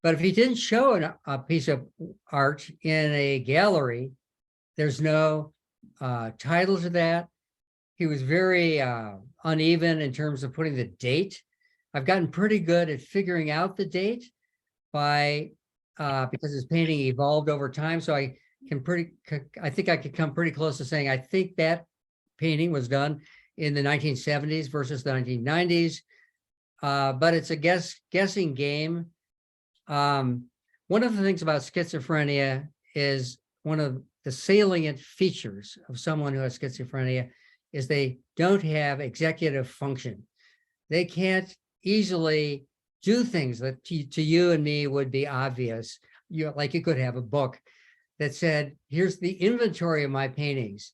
But if he didn't show a piece of art in a gallery, there's no title to that. He was very uneven in terms of putting the date. I've gotten pretty good at figuring out the date by because his painting evolved over time. So I think I could come pretty close to saying I think that painting was done in the 1970s versus the 1990s. But it's a guessing game. One of the things about schizophrenia is one of the salient features of someone who has schizophrenia is they don't have executive function. They can't easily do things that to you and me would be obvious. Like you could have a book that said, here's the inventory of my paintings.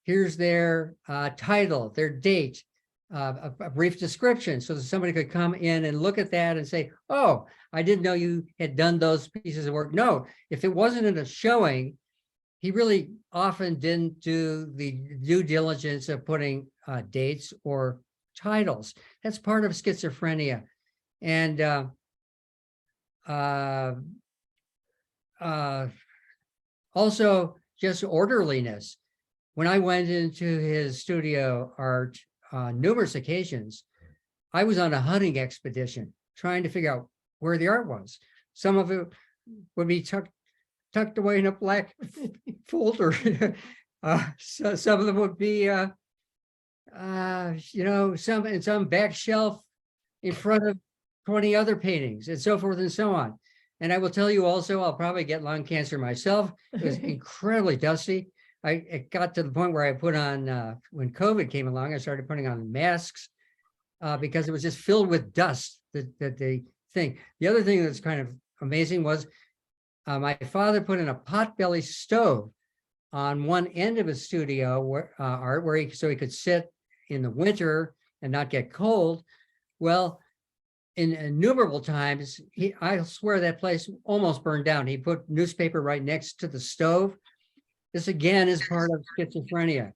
Here's their title, their date, a brief description, so that somebody could come in and look at that and say, oh, I didn't know you had done those pieces of work. No, if it wasn't in a showing, he really often didn't do the due diligence of putting dates or titles. That's part of schizophrenia. And also just orderliness. When I went into his studio art numerous occasions, I was on a hunting expedition trying to figure out where the art was. Some of it would be tucked away in a black folder. So some of them would be, some in some back shelf in front of 20 other paintings and so forth and so on. And I will tell you also, I'll probably get lung cancer myself. It was incredibly dusty. It got to the point where I put on, when COVID came along, I started putting on masks because it was just filled with dust, that the thing. The other thing that's kind of amazing was my father put in a potbelly stove on one end of his studio where so he could sit in the winter and not get cold. Well, in innumerable times, I swear that place almost burned down. He put newspaper right next to the stove. This again is part of schizophrenia.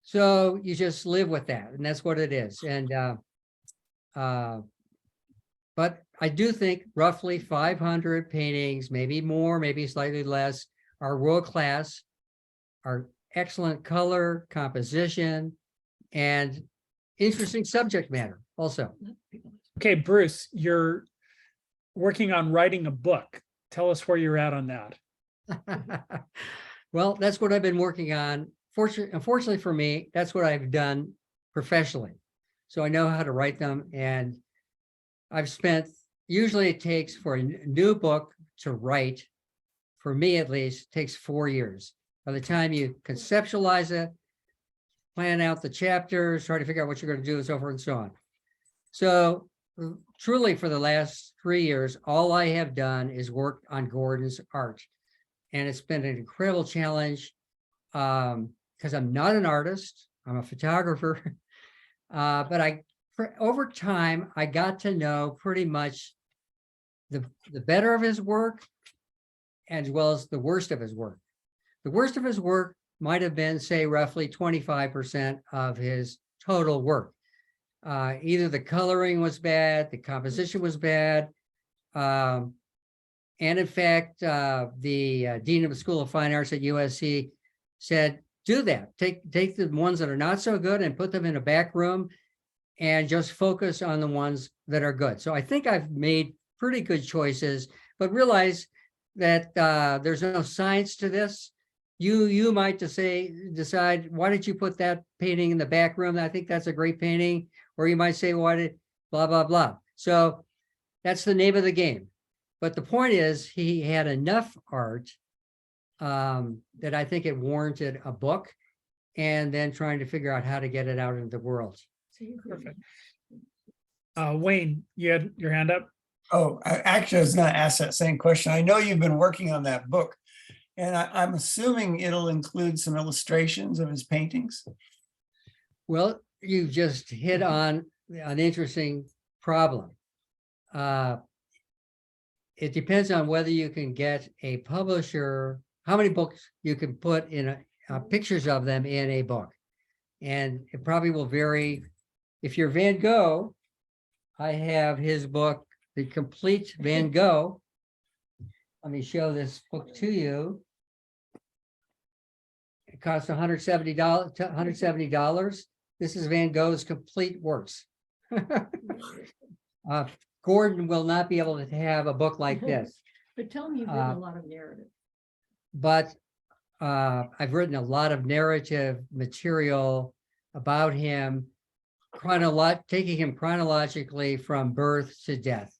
So you just live with that, and that's what it is. And but I do think roughly 500 paintings, maybe more, maybe slightly less, are world class, are excellent color, composition, and interesting subject matter also. Okay, Bruce, you're working on writing a book. Tell us where you're at on that. Well, that's what I've been working on. Unfortunately for me, that's what I've done professionally. So I know how to write them, and I've spent, usually it takes for a new book to write, for me at least, takes 4 years. By the time you conceptualize it, plan out the chapters, try to figure out what you're going to do, and so forth and so on. So truly for the last 3 years, all I have done is work on Gordon's art. And it's been an incredible challenge because I'm not an artist, I'm a photographer. But over time, I got to know pretty much the better of his work as well as the worst of his work. The worst of his work might have been, say, roughly 25% of his total work. Either the coloring was bad, the composition was bad, and in fact, the dean of the School of Fine Arts at USC said, do that. Take the ones that are not so good and put them in a back room and just focus on the ones that are good. So I think I've made pretty good choices, but realize that there's no science to this. You might decide, why did you put that painting in the back room? I think that's a great painting. Or you might say, why did blah, blah, blah. So that's the name of the game. But the point is, he had enough art that I think it warranted a book, and then trying to figure out how to get it out into the world. Perfect. Wayne, you had your hand up? Oh, actually, I was going to ask that same question. I know you've been working on that book, and I'm assuming it'll include some illustrations of his paintings. Well, you just hit on an interesting problem. It depends on whether you can get a publisher, how many books you can put in pictures of them in a book. And it probably will vary. If you're Van Gogh, I have his book, The Complete Van Gogh. Let me show this book to you. It costs $170. This is Van Gogh's complete works. Gordon will not be able to have a book like this, But tell me you've written a lot of narrative. but I've written a lot of narrative material about him, taking him chronologically from birth to death.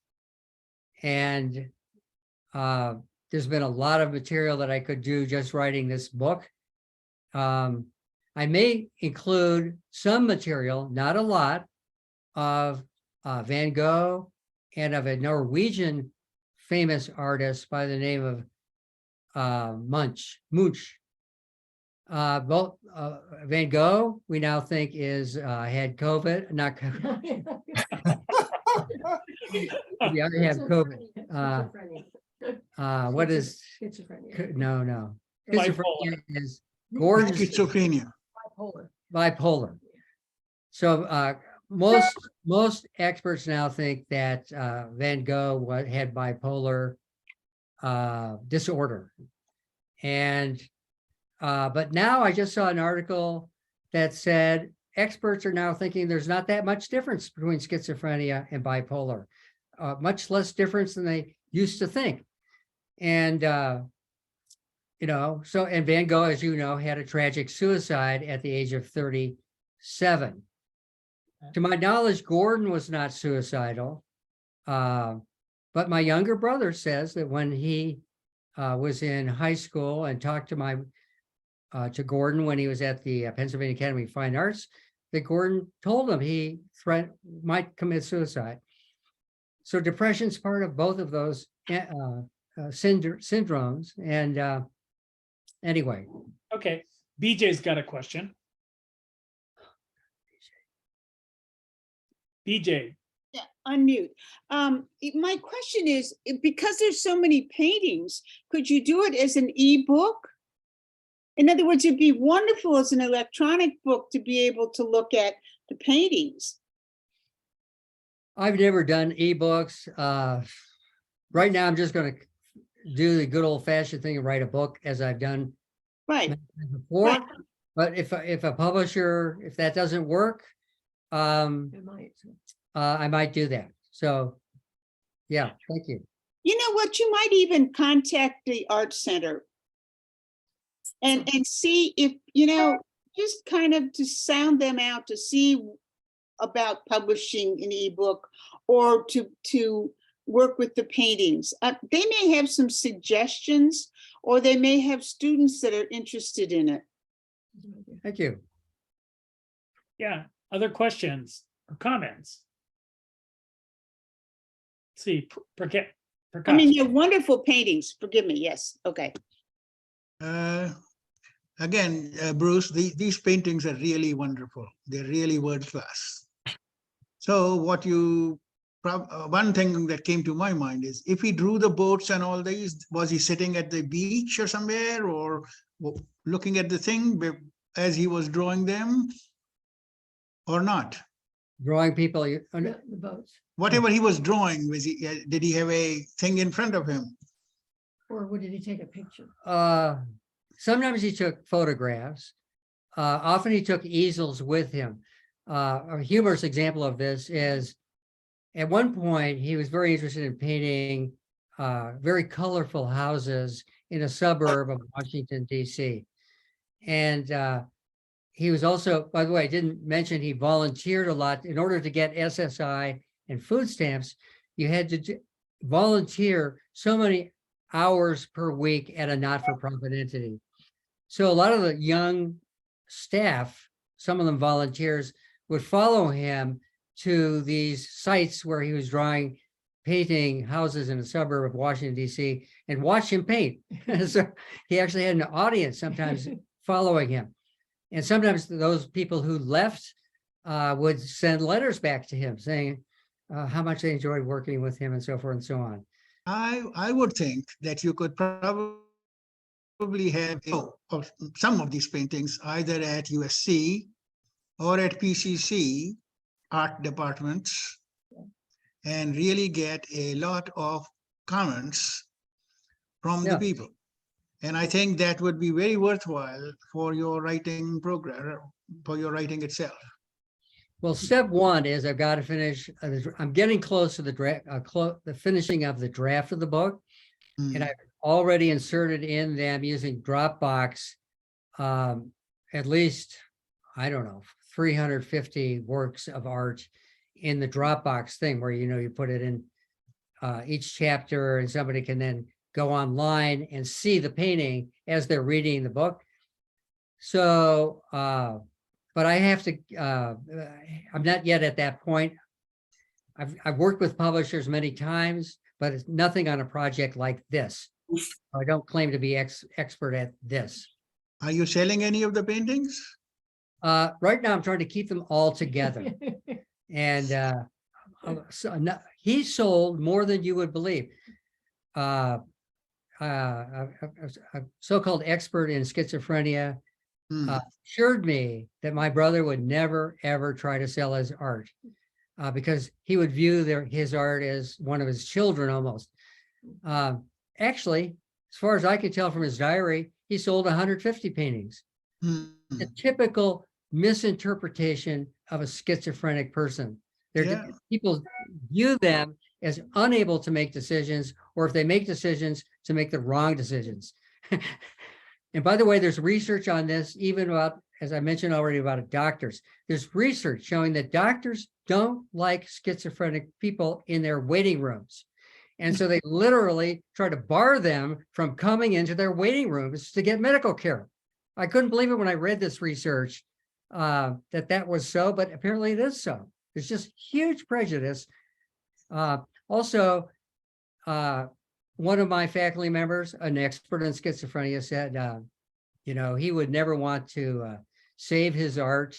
And there's been a lot of material that I could do just writing this book. I may include some material, not a lot, of Van Gogh and of a Norwegian famous artist by the name of Munch. Both Van Gogh, we now think had COVID, not COVID. The other have COVID. What is Schizophrenia. no. Bipolar. Schizophrenia is Gordon's Schizophrenia. bipolar. So most experts now think that Van Gogh had bipolar disorder. And but now I just saw an article that said experts are now thinking there's not that much difference between schizophrenia and bipolar, much less difference than they used to think. And so Van Gogh, as you know, had a tragic suicide at the age of 37. To my knowledge, Gordon was not suicidal, but my younger brother says that when he was in high school and talked to Gordon when he was at the Pennsylvania Academy of Fine Arts, that Gordon told him he might commit suicide. So depression's part of both of those syndromes. And anyway. Okay, BJ's got a question. BJ. Yeah, unmute. My question is, because there's so many paintings, could you do it as an ebook? In other words, it'd be wonderful as an electronic book to be able to look at the paintings. I've never done ebooks. Right now, I'm just going to do the good old fashioned thing and write a book as I've done Right. before. Right. But if a publisher, if that doesn't work, I might do that. So, yeah, thank you. You know what? You might even contact the art center and see if, just kind of to sound them out to see about publishing an ebook or to work with the paintings. They may have some suggestions, or they may have students that are interested in it. Thank you. Yeah, other questions or comments? Let's see, I mean, they're wonderful paintings. Forgive me. Yes. Okay. Again, Bruce, these paintings are really wonderful. They're really world class. So one thing that came to my mind is, if he drew the boats and all these, was he sitting at the beach or somewhere, or looking at the thing as he was drawing them, or not? Drawing people, The boats. Whatever he was drawing, did he have a thing in front of him? Or did he take a picture? sometimes he took photographs. Often he took easels with him. A humorous example of this is, at one point, he was very interested in painting very colorful houses in a suburb of Washington, D.C. And he was also, by the way, I didn't mention he volunteered a lot. In order to get SSI and food stamps, you had to volunteer so many hours per week at a not-for-profit entity. So a lot of the young staff, some of them volunteers, would follow him to these sites where he was painting houses in a suburb of Washington, D.C., and watch him paint. So he actually had an audience sometimes following him. And sometimes those people who left would send letters back to him saying how much they enjoyed working with him and so forth and so on. I would think that you could probably have some of these paintings either at USC or at PCC art departments, and really get a lot of comments from the people. And I think that would be very worthwhile for your writing program, for your writing itself. Well, step one is I've got to finish, I'm getting close to the draft, the finishing of the draft of the book. Mm. And I've already inserted in them using Dropbox, at least, I don't know, 350 works of art in the Dropbox thing where, you put it in each chapter and somebody can then go online and see the painting as they're reading the book. So, but I have to, I'm not yet at that point. I've worked with publishers many times, but it's nothing on a project like this. I don't claim to be expert at this. Are you selling any of the paintings? Right now, I'm trying to keep them all together. And he sold more than you would believe. A so-called expert in schizophrenia assured me that my brother would never, ever try to sell his art because he would view his art as one of his children almost. Actually, as far as I could tell from his diary, he sold 150 paintings. The typical misinterpretation of a schizophrenic person. People view them as unable to make decisions, or if they make decisions, to make the wrong decisions. And by the way, there's research on this, even about, as I mentioned already, about doctors. There's research showing that doctors don't like schizophrenic people in their waiting rooms. And so they literally try to bar them from coming into their waiting rooms to get medical care. I couldn't believe it when I read this research that was so, but apparently it is so. There's just huge prejudice. Also, one of my faculty members, an expert in schizophrenia, said, he would never want to save his art.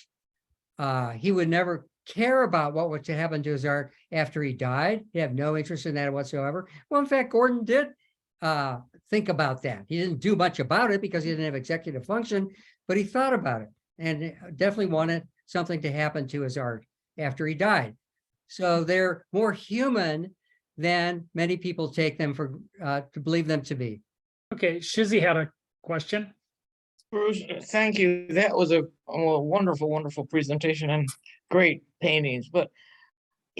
He would never care about what would happen to his art after he died. He had no interest in that whatsoever. Well, in fact, Gordon did think about that. He didn't do much about it because he didn't have executive function, but he thought about it and definitely wanted something to happen to his art after he died. So they're more human than many people take them for to believe them to be. Okay, Shizzy had a question. Bruce, thank you. That was a wonderful, wonderful presentation and great paintings. But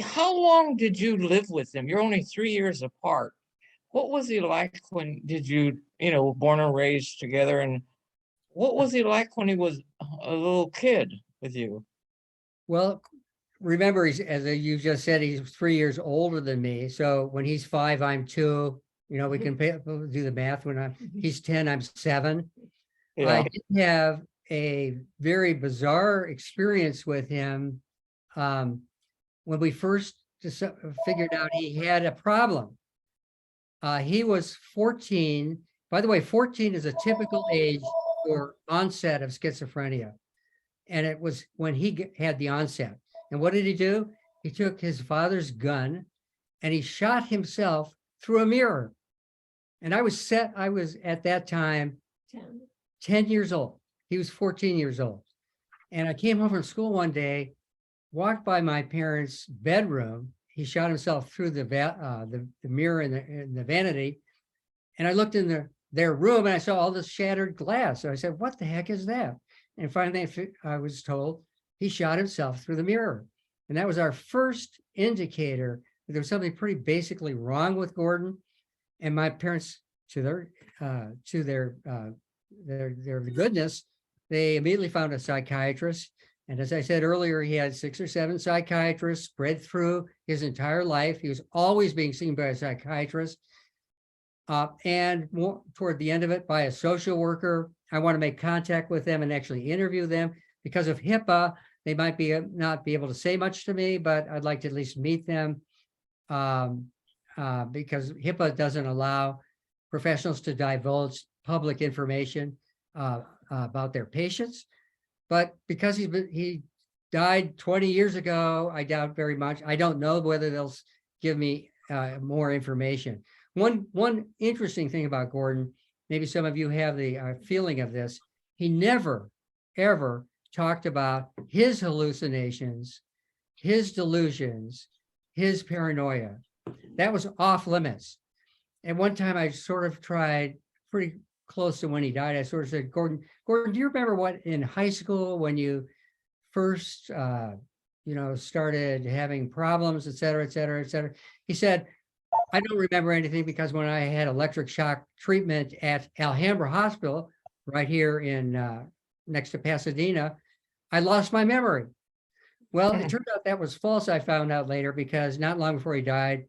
how long did you live with him? You're only 3 years apart. What was he like when did you, born and raised together? And what was he like when he was a little kid with you? Well, remember, as you just said, he's 3 years older than me. So when he's 5, I'm 2. We can do the math. When he's 10, I'm 7. Yeah. I did have a very bizarre experience with him when we first figured out he had a problem. He was 14. By the way, 14 is a typical age for onset of schizophrenia. And it was when he had the onset. And what did he do? He took his father's gun and he shot himself through a mirror. And I was at that time 10 years old. He was 14 years old. And I came home from school one day, walked by my parents' bedroom. He shot himself through the mirror in the vanity. And I looked in their room and I saw all this shattered glass. So I said, what the heck is that? And finally, I was told he shot himself through the mirror. And that was our first indicator that there was something pretty basically wrong with Gordon. And my parents, to their goodness, they immediately found a psychiatrist. And as I said earlier, he had 6 or 7 psychiatrists spread through his entire life. He was always being seen by a psychiatrist. And more toward the end of it, by a social worker. I want to make contact with them and actually interview them. Because of HIPAA, they might not be able to say much to me, but I'd like to at least meet them because HIPAA doesn't allow professionals to divulge public information about their patients. But because he died 20 years ago, I doubt very much. I don't know whether they'll give me more information. One interesting thing about Gordon, maybe some of you have the feeling of this, he never, ever talked about his hallucinations, his delusions, his paranoia. That was off limits. At one time, I sort of tried, pretty close to when he died, I sort of said, Gordon, do you remember what in high school when you first started having problems, et cetera, et cetera, et cetera. He said, I don't remember anything because when I had electric shock treatment at Alhambra Hospital, right here in next to Pasadena, I lost my memory. Well, it turned out that was false, I found out later, because not long before he died,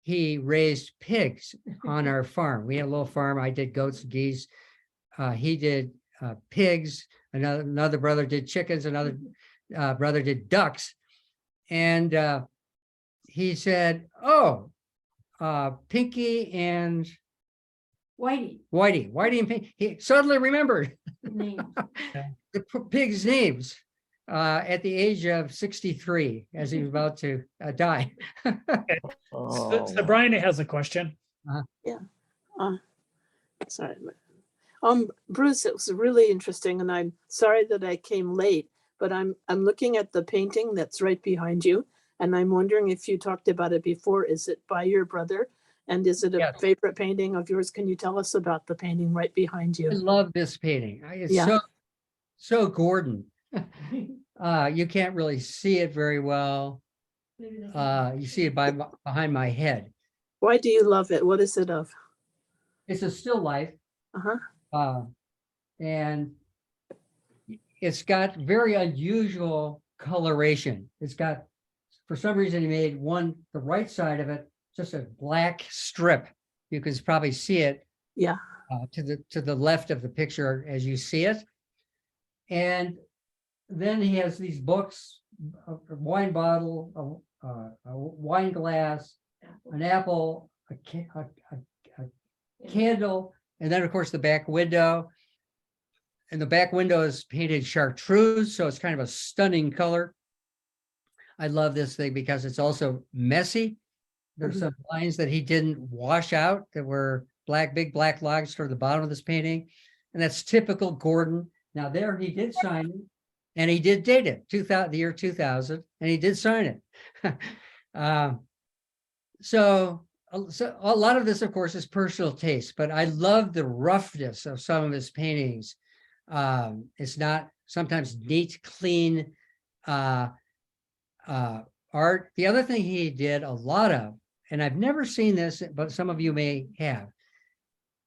he raised pigs on our farm. We had a little farm. I did goats, geese. He did pigs. Another brother did chickens. Another brother did ducks. And he said, oh, Pinky and Whitey and Pinky. He suddenly remembered the pigs' names at the age of 63 as he was about to die. So Brian has a question. Sorry. Bruce, it was really interesting, and I'm sorry that I came late, but I'm looking at the painting that's right behind you, and I'm wondering if you talked about it before. Is it by your brother? And is it a Yes. favorite painting of yours? Can you tell us about the painting right behind I you? love this painting. It's Yeah. so Gordon. You can't really see it very well. You see it behind my head. Why do you love it? What is it of? It's a still life. Uh-huh. And it's got very unusual coloration. It's got, for some reason, he made the right side of it, just a black strip. You can probably see it. Yeah. To the left of the picture as you see it. And then he has these books, a wine bottle, a wine glass, an apple, a candle, and then of course the back window. And the back window is painted chartreuse, so it's kind of a stunning color. I love this thing because it's also messy. There's some lines that he didn't wash out that were big black lines toward the bottom of this painting. And that's typical Gordon. Now there he did sign it, and he did date it, the year 2000, and he did sign it. So a lot of this, of course, is personal taste, but I love the roughness of some of his paintings. It's not sometimes neat, clean art. The other thing he did a lot of, and I've never seen this, but some of you may have,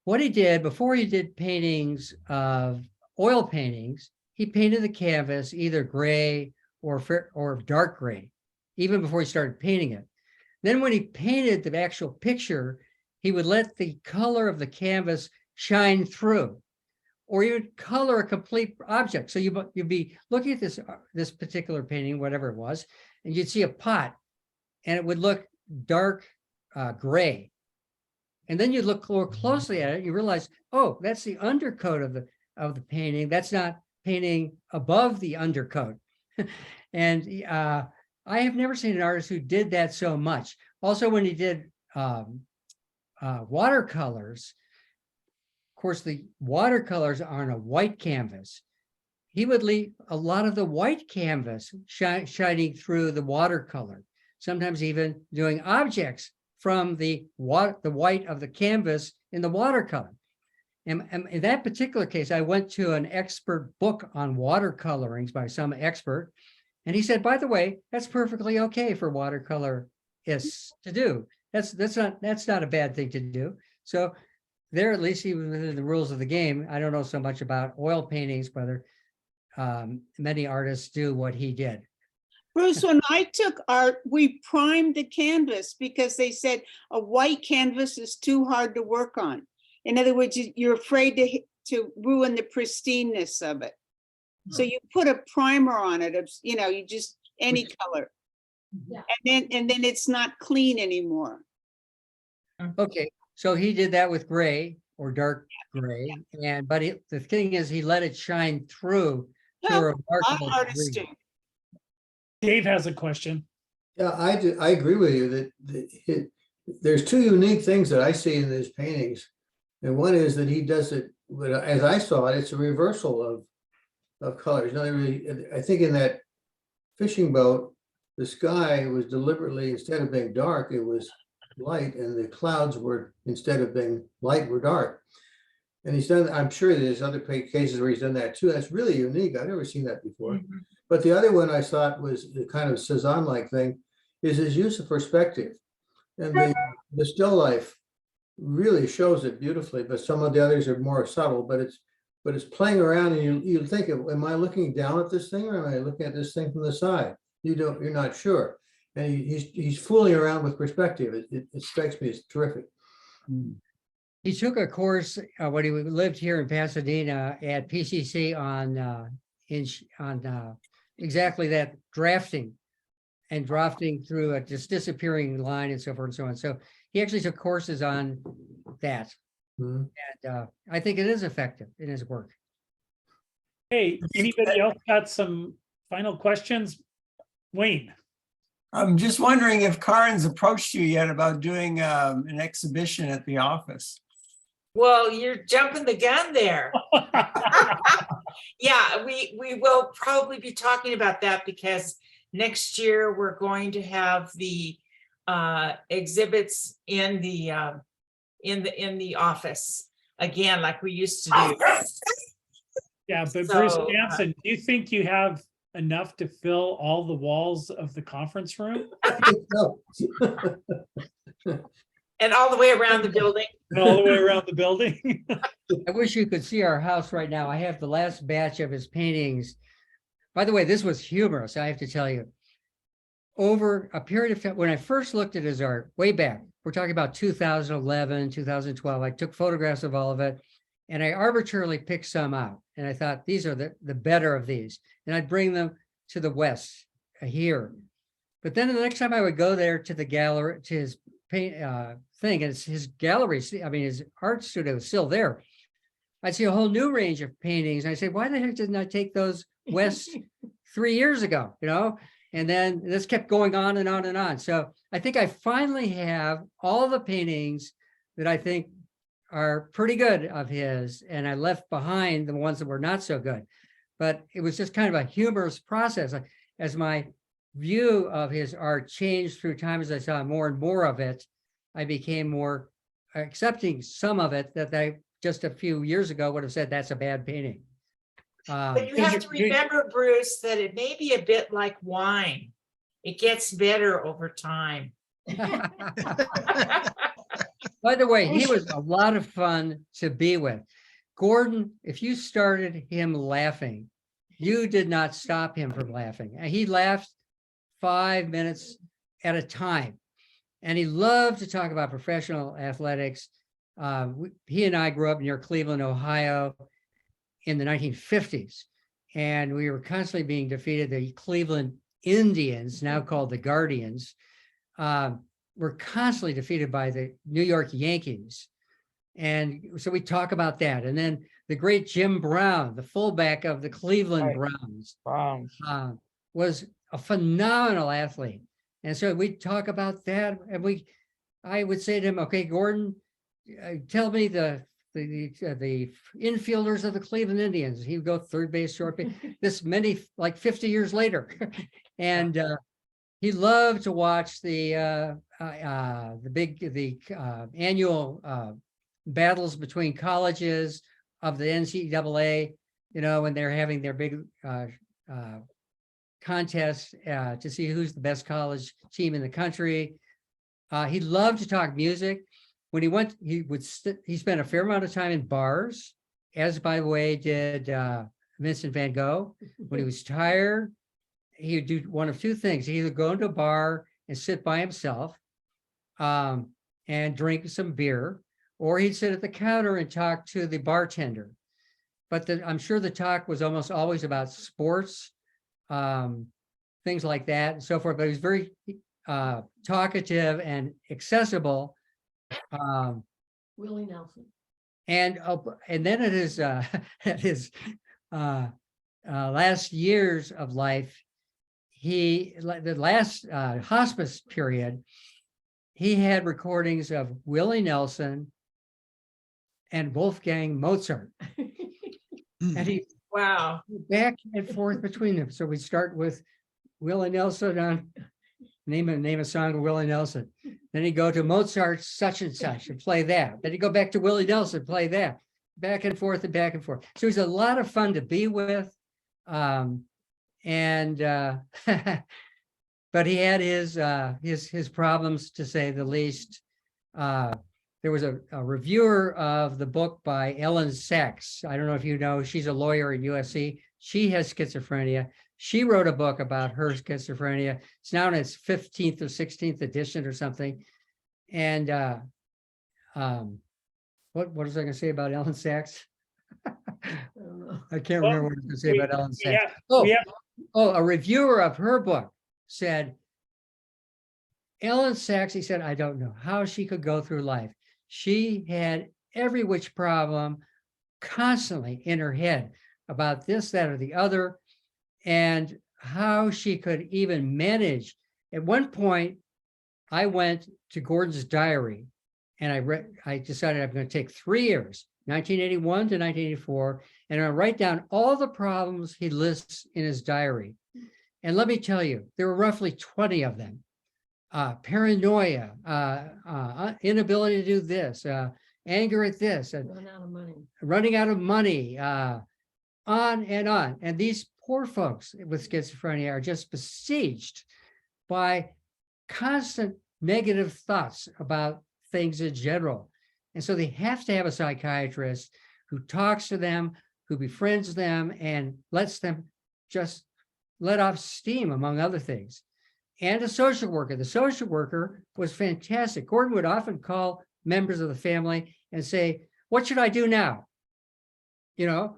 what he did before he did paintings of oil paintings, he painted the canvas either gray or dark gray, even before he started painting it. Then when he painted the actual picture, he would let the color of the canvas shine through, or he would color a complete object. So you'd be looking at this particular painting, whatever it was, and you'd see a pot, and it would look dark gray. And then you look more closely at it, you realize, oh, that's the undercoat of the painting. That's not painting above the undercoat. And I have never seen an artist who did that so much. Also, when he did watercolors, of course, the watercolors are on a white canvas. He would leave a lot of the white canvas shining through the watercolor, sometimes even doing objects from the white of the canvas in the watercolor. And in that particular case, I went to an expert book on watercolorings by some expert, and he said, by the way, that's perfectly okay for watercolorists to do. That's not a bad thing to do. So there, at least he was within the rules of the game. I don't know so much about oil paintings, whether many artists do what he did. Bruce, when I took art, we primed the canvas because they said a white canvas is too hard to work on. In other words, you're afraid to ruin the pristineness of it. So you put a primer on it of, you just any color. Yeah. And then it's not clean anymore. Okay, so he did that with gray or dark gray, but the thing is, he let it shine through to a No, remarkable all artists degree. do. Dave has a question. Yeah, I agree with you that there's two unique things that I see in his paintings. And one is that he does it, as I saw it, it's a reversal of colors. In other words, I think in that fishing boat, the sky was deliberately, instead of being dark, it was light, and the clouds were, instead of being light, were dark. And he's done, I'm sure there's other cases where he's done that too. That's really unique. I've never seen that before. But the other one I thought was the kind of Cezanne-like thing is his use of perspective. And the still life really shows it beautifully, but some of the others are more subtle, but it's playing around and you think, am I looking down at this thing or am I looking at this thing from the side? You're not sure. And he's fooling around with perspective. It strikes me as terrific. He took a course when he lived here in Pasadena at PCC on exactly that, drafting through a just disappearing line and so forth and so on. So he actually took courses on that. Mhm. And I think it is effective in his work. Hey, anybody else got some final questions? Wayne? I'm just wondering if Karin's approached you yet about doing an exhibition at the office. Well, you're jumping the gun there. Yeah, we will probably be talking about that because next year we're going to have the exhibits in the office again, like we used to do. Yeah, but Bruce So, Jansen, do you think you have enough to fill all the walls of the conference room? And all the way around the building. And all the way around the building? I wish you could see our house right now. I have the last batch of his paintings. By the way, this was humorous, I have to tell you. Over a period of time, when I first looked at his art, way back, we're talking about 2011, 2012, I took photographs of all of it, and I arbitrarily picked some out. And I thought, these are the better of these. And I'd bring them to the West here. But then the next time I would go there to the gallery, to his paint thing, and his gallery, I mean, his art studio is still there. I'd see a whole new range of paintings. And I say, why the heck didn't I take those West 3 years ago, you know? And then this kept going on and on and on. So I think I finally have all the paintings that I think are pretty good of his, and I left behind the ones that were not so good. But it was just kind of a humorous process. As my view of his art changed through time, as I saw more and more of it, I became more accepting some of it that I just a few years ago would have said that's a bad painting. But you have to remember, Bruce, that it may be a bit like wine. It gets better over time. By the way, he was a lot of fun to be with. Gordon, if you started him laughing, you did not stop him from laughing. He laughed 5 minutes at a time. And he loved to talk about professional athletics. He and I grew up near Cleveland, Ohio in the 1950s. And we were constantly being defeated. The Cleveland Indians, now called the Guardians, were constantly defeated by the New York Yankees. And so we talk about that. And then the great Jim Brown, the fullback of the Cleveland Browns, was a phenomenal athlete. And so we talk about that. And I would say to him, okay, Gordon, tell me the infielders of the Cleveland Indians. He would go third base, short base, this many, like 50 years later. And he loved to watch the annual battles between colleges of the NCAA, you know, when they're having their big contest to see who's the best college team in the country. He loved to talk music. When he went, he spent a fair amount of time in bars, as by the way did Vincent van Gogh. When he was tired, he would do one of two things. He'd either go into a bar and sit by himself and drink some beer, or he'd sit at the counter and talk to the bartender. But I'm sure the talk was almost always about sports, things like that and so forth. But he was very talkative and accessible. Willie Nelson. And then at his last years of life, the last hospice period, he had recordings of Willie Nelson and Wolfgang Mozart. And he Wow. back and forth between them. So we start with Willie Nelson on name a song of Willie Nelson. Then he'd go to Mozart's such and such and play that. Then he'd go back to Willie Nelson, play that. Back and forth and back and forth. So he's a lot of fun to be with. And but he had his problems, to say the least. There was a reviewer of the book by Ellen Sachs. I don't know if you know, she's a lawyer at USC. She has schizophrenia. She wrote a book about her schizophrenia. It's now in its 15th or 16th edition or something. And what was I going to say about Ellen Sachs? I don't know. I can't Well, remember what I was going to say about Ellen Sachs. we have- A reviewer of her book said, Ellen Sachs, he said, I don't know how she could go through life. She had every which problem constantly in her head about this, that, or the other, and how she could even manage. At one point, I went to Gordon's diary and I decided I'm going to take 3 years, 1981 to 1984, and I'm going to write down all the problems he lists in his diary. And let me tell you, there were roughly 20 of them. Paranoia, inability to do this, anger at this, Run out of money. running out of money, on and on. And these poor folks with schizophrenia are just besieged by constant negative thoughts about things in general. And so they have to have a psychiatrist who talks to them, who befriends them, and lets them just let off steam, among other things. And a social worker. The social worker was fantastic. Gordon would often call members of the family and say, what should I do now? You know,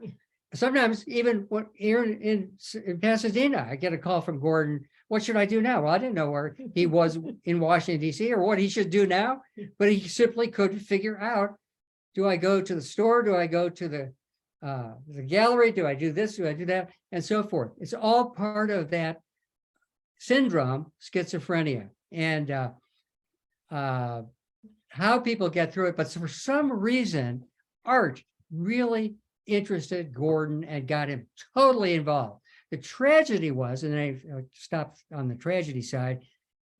sometimes even here in Pasadena, I get a call from Gordon, what should I do now? Well, I didn't know where he was in Washington, D.C. or what he should do now, but he simply couldn't figure out, do I go to the store? Do I go to the gallery? Do I do this? Do I do that? And so forth. It's all part of that syndrome, schizophrenia, and how people get through it. But for some reason, art really interested Gordon and got him totally involved. The tragedy was, and I stopped on the tragedy side,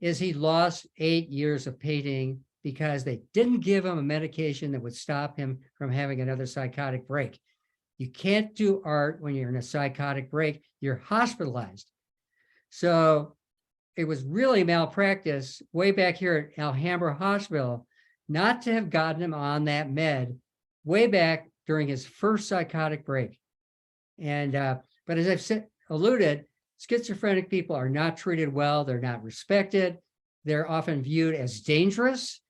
is he lost 8 years of painting because they didn't give him a medication that would stop him from having another psychotic break. You can't do art when you're in a psychotic break. You're hospitalized. So it was really malpractice way back here at Alhambra Hospital not to have gotten him on that med way back during his first psychotic break. And but as I've alluded, schizophrenic people are not treated well. They're not respected. They're often viewed as dangerous.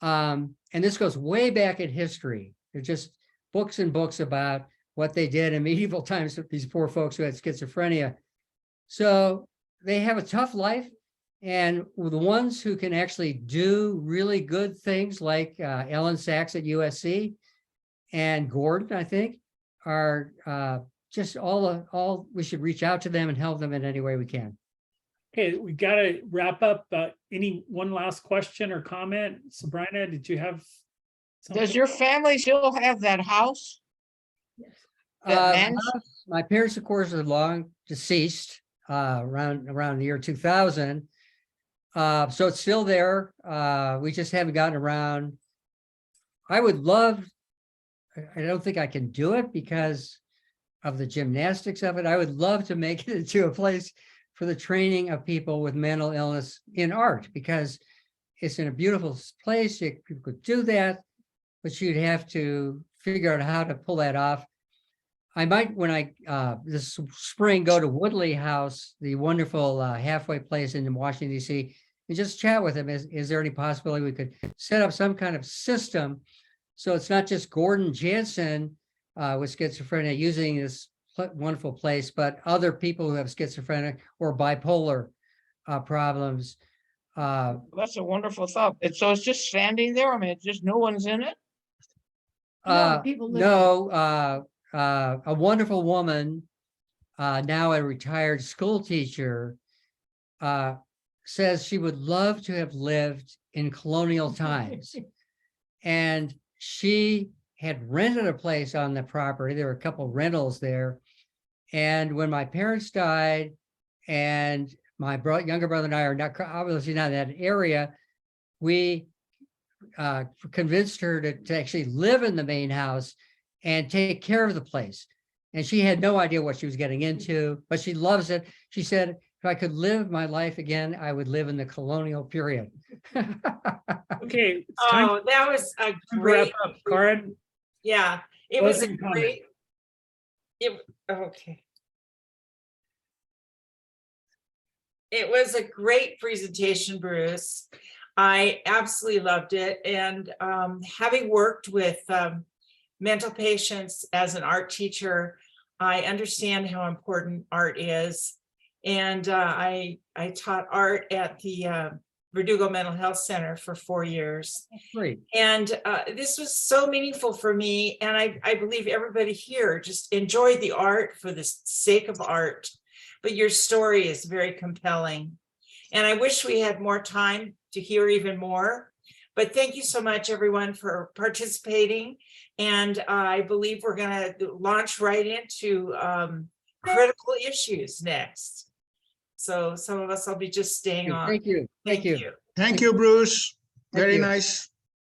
And this goes way back in history. There's just books and books about what they did in medieval times with these poor folks who had schizophrenia. So they have a tough life. And the ones who can actually do really good things like Ellen Sachs at USC and Gordon, I think, are just all we should reach out to them and help them in any way we can. Okay, we got to wrap up. Any one last question or comment? Sabrina, did you have something? Does your family still have that house? That mansion? My parents, of course, are long deceased around the year 2000. So it's still there. We just haven't gotten around. I would love, I don't think I can do it because of the gymnastics of it. I would love to make it into a place for the training of people with mental illness in art, because it's in a beautiful place. People could do that, but you'd have to figure out how to pull that off. I might, when I this spring, go to Woodley House, the wonderful halfway place in Washington, D.C., and just chat with him. Is there any possibility we could set up some kind of system so it's not just Gordon Jansson with schizophrenia using this wonderful place, but other people who have schizophrenia or bipolar problems. That's a wonderful thought. So it's just standing there? I mean, it's just no one's in it? People live No, a wonderful woman, now a retired school teacher, says she would love to have lived in colonial times. And she had rented a place on the property. There were a couple rentals there. And when my parents died, and my younger brother and I are not obviously not in that area, we convinced her to actually live in the main house and take care of the place. And she had no idea what she was getting into, but she loves it. She said, if I could live my life again, I would live in the colonial period. Okay, it's time Oh, that was a to wrap great, up. Karin, yeah, it was a Closing comment. great. Okay. It was a great presentation, Bruce. I absolutely loved it. And having worked with mental patients as an art teacher, I understand how important art is. And I taught art at the Verdugo Mental Health Center for 4 years. Great. And this was so meaningful for me. And I believe everybody here just enjoyed the art for the sake of art. But your story is very compelling. And I wish we had more time to hear even more. But thank you so much, everyone, for participating. And I believe we're going to launch right into critical issues next. So some of us will be just staying on. Thank you. Thank you. Thank you, Bruce. Thank Very you. nice.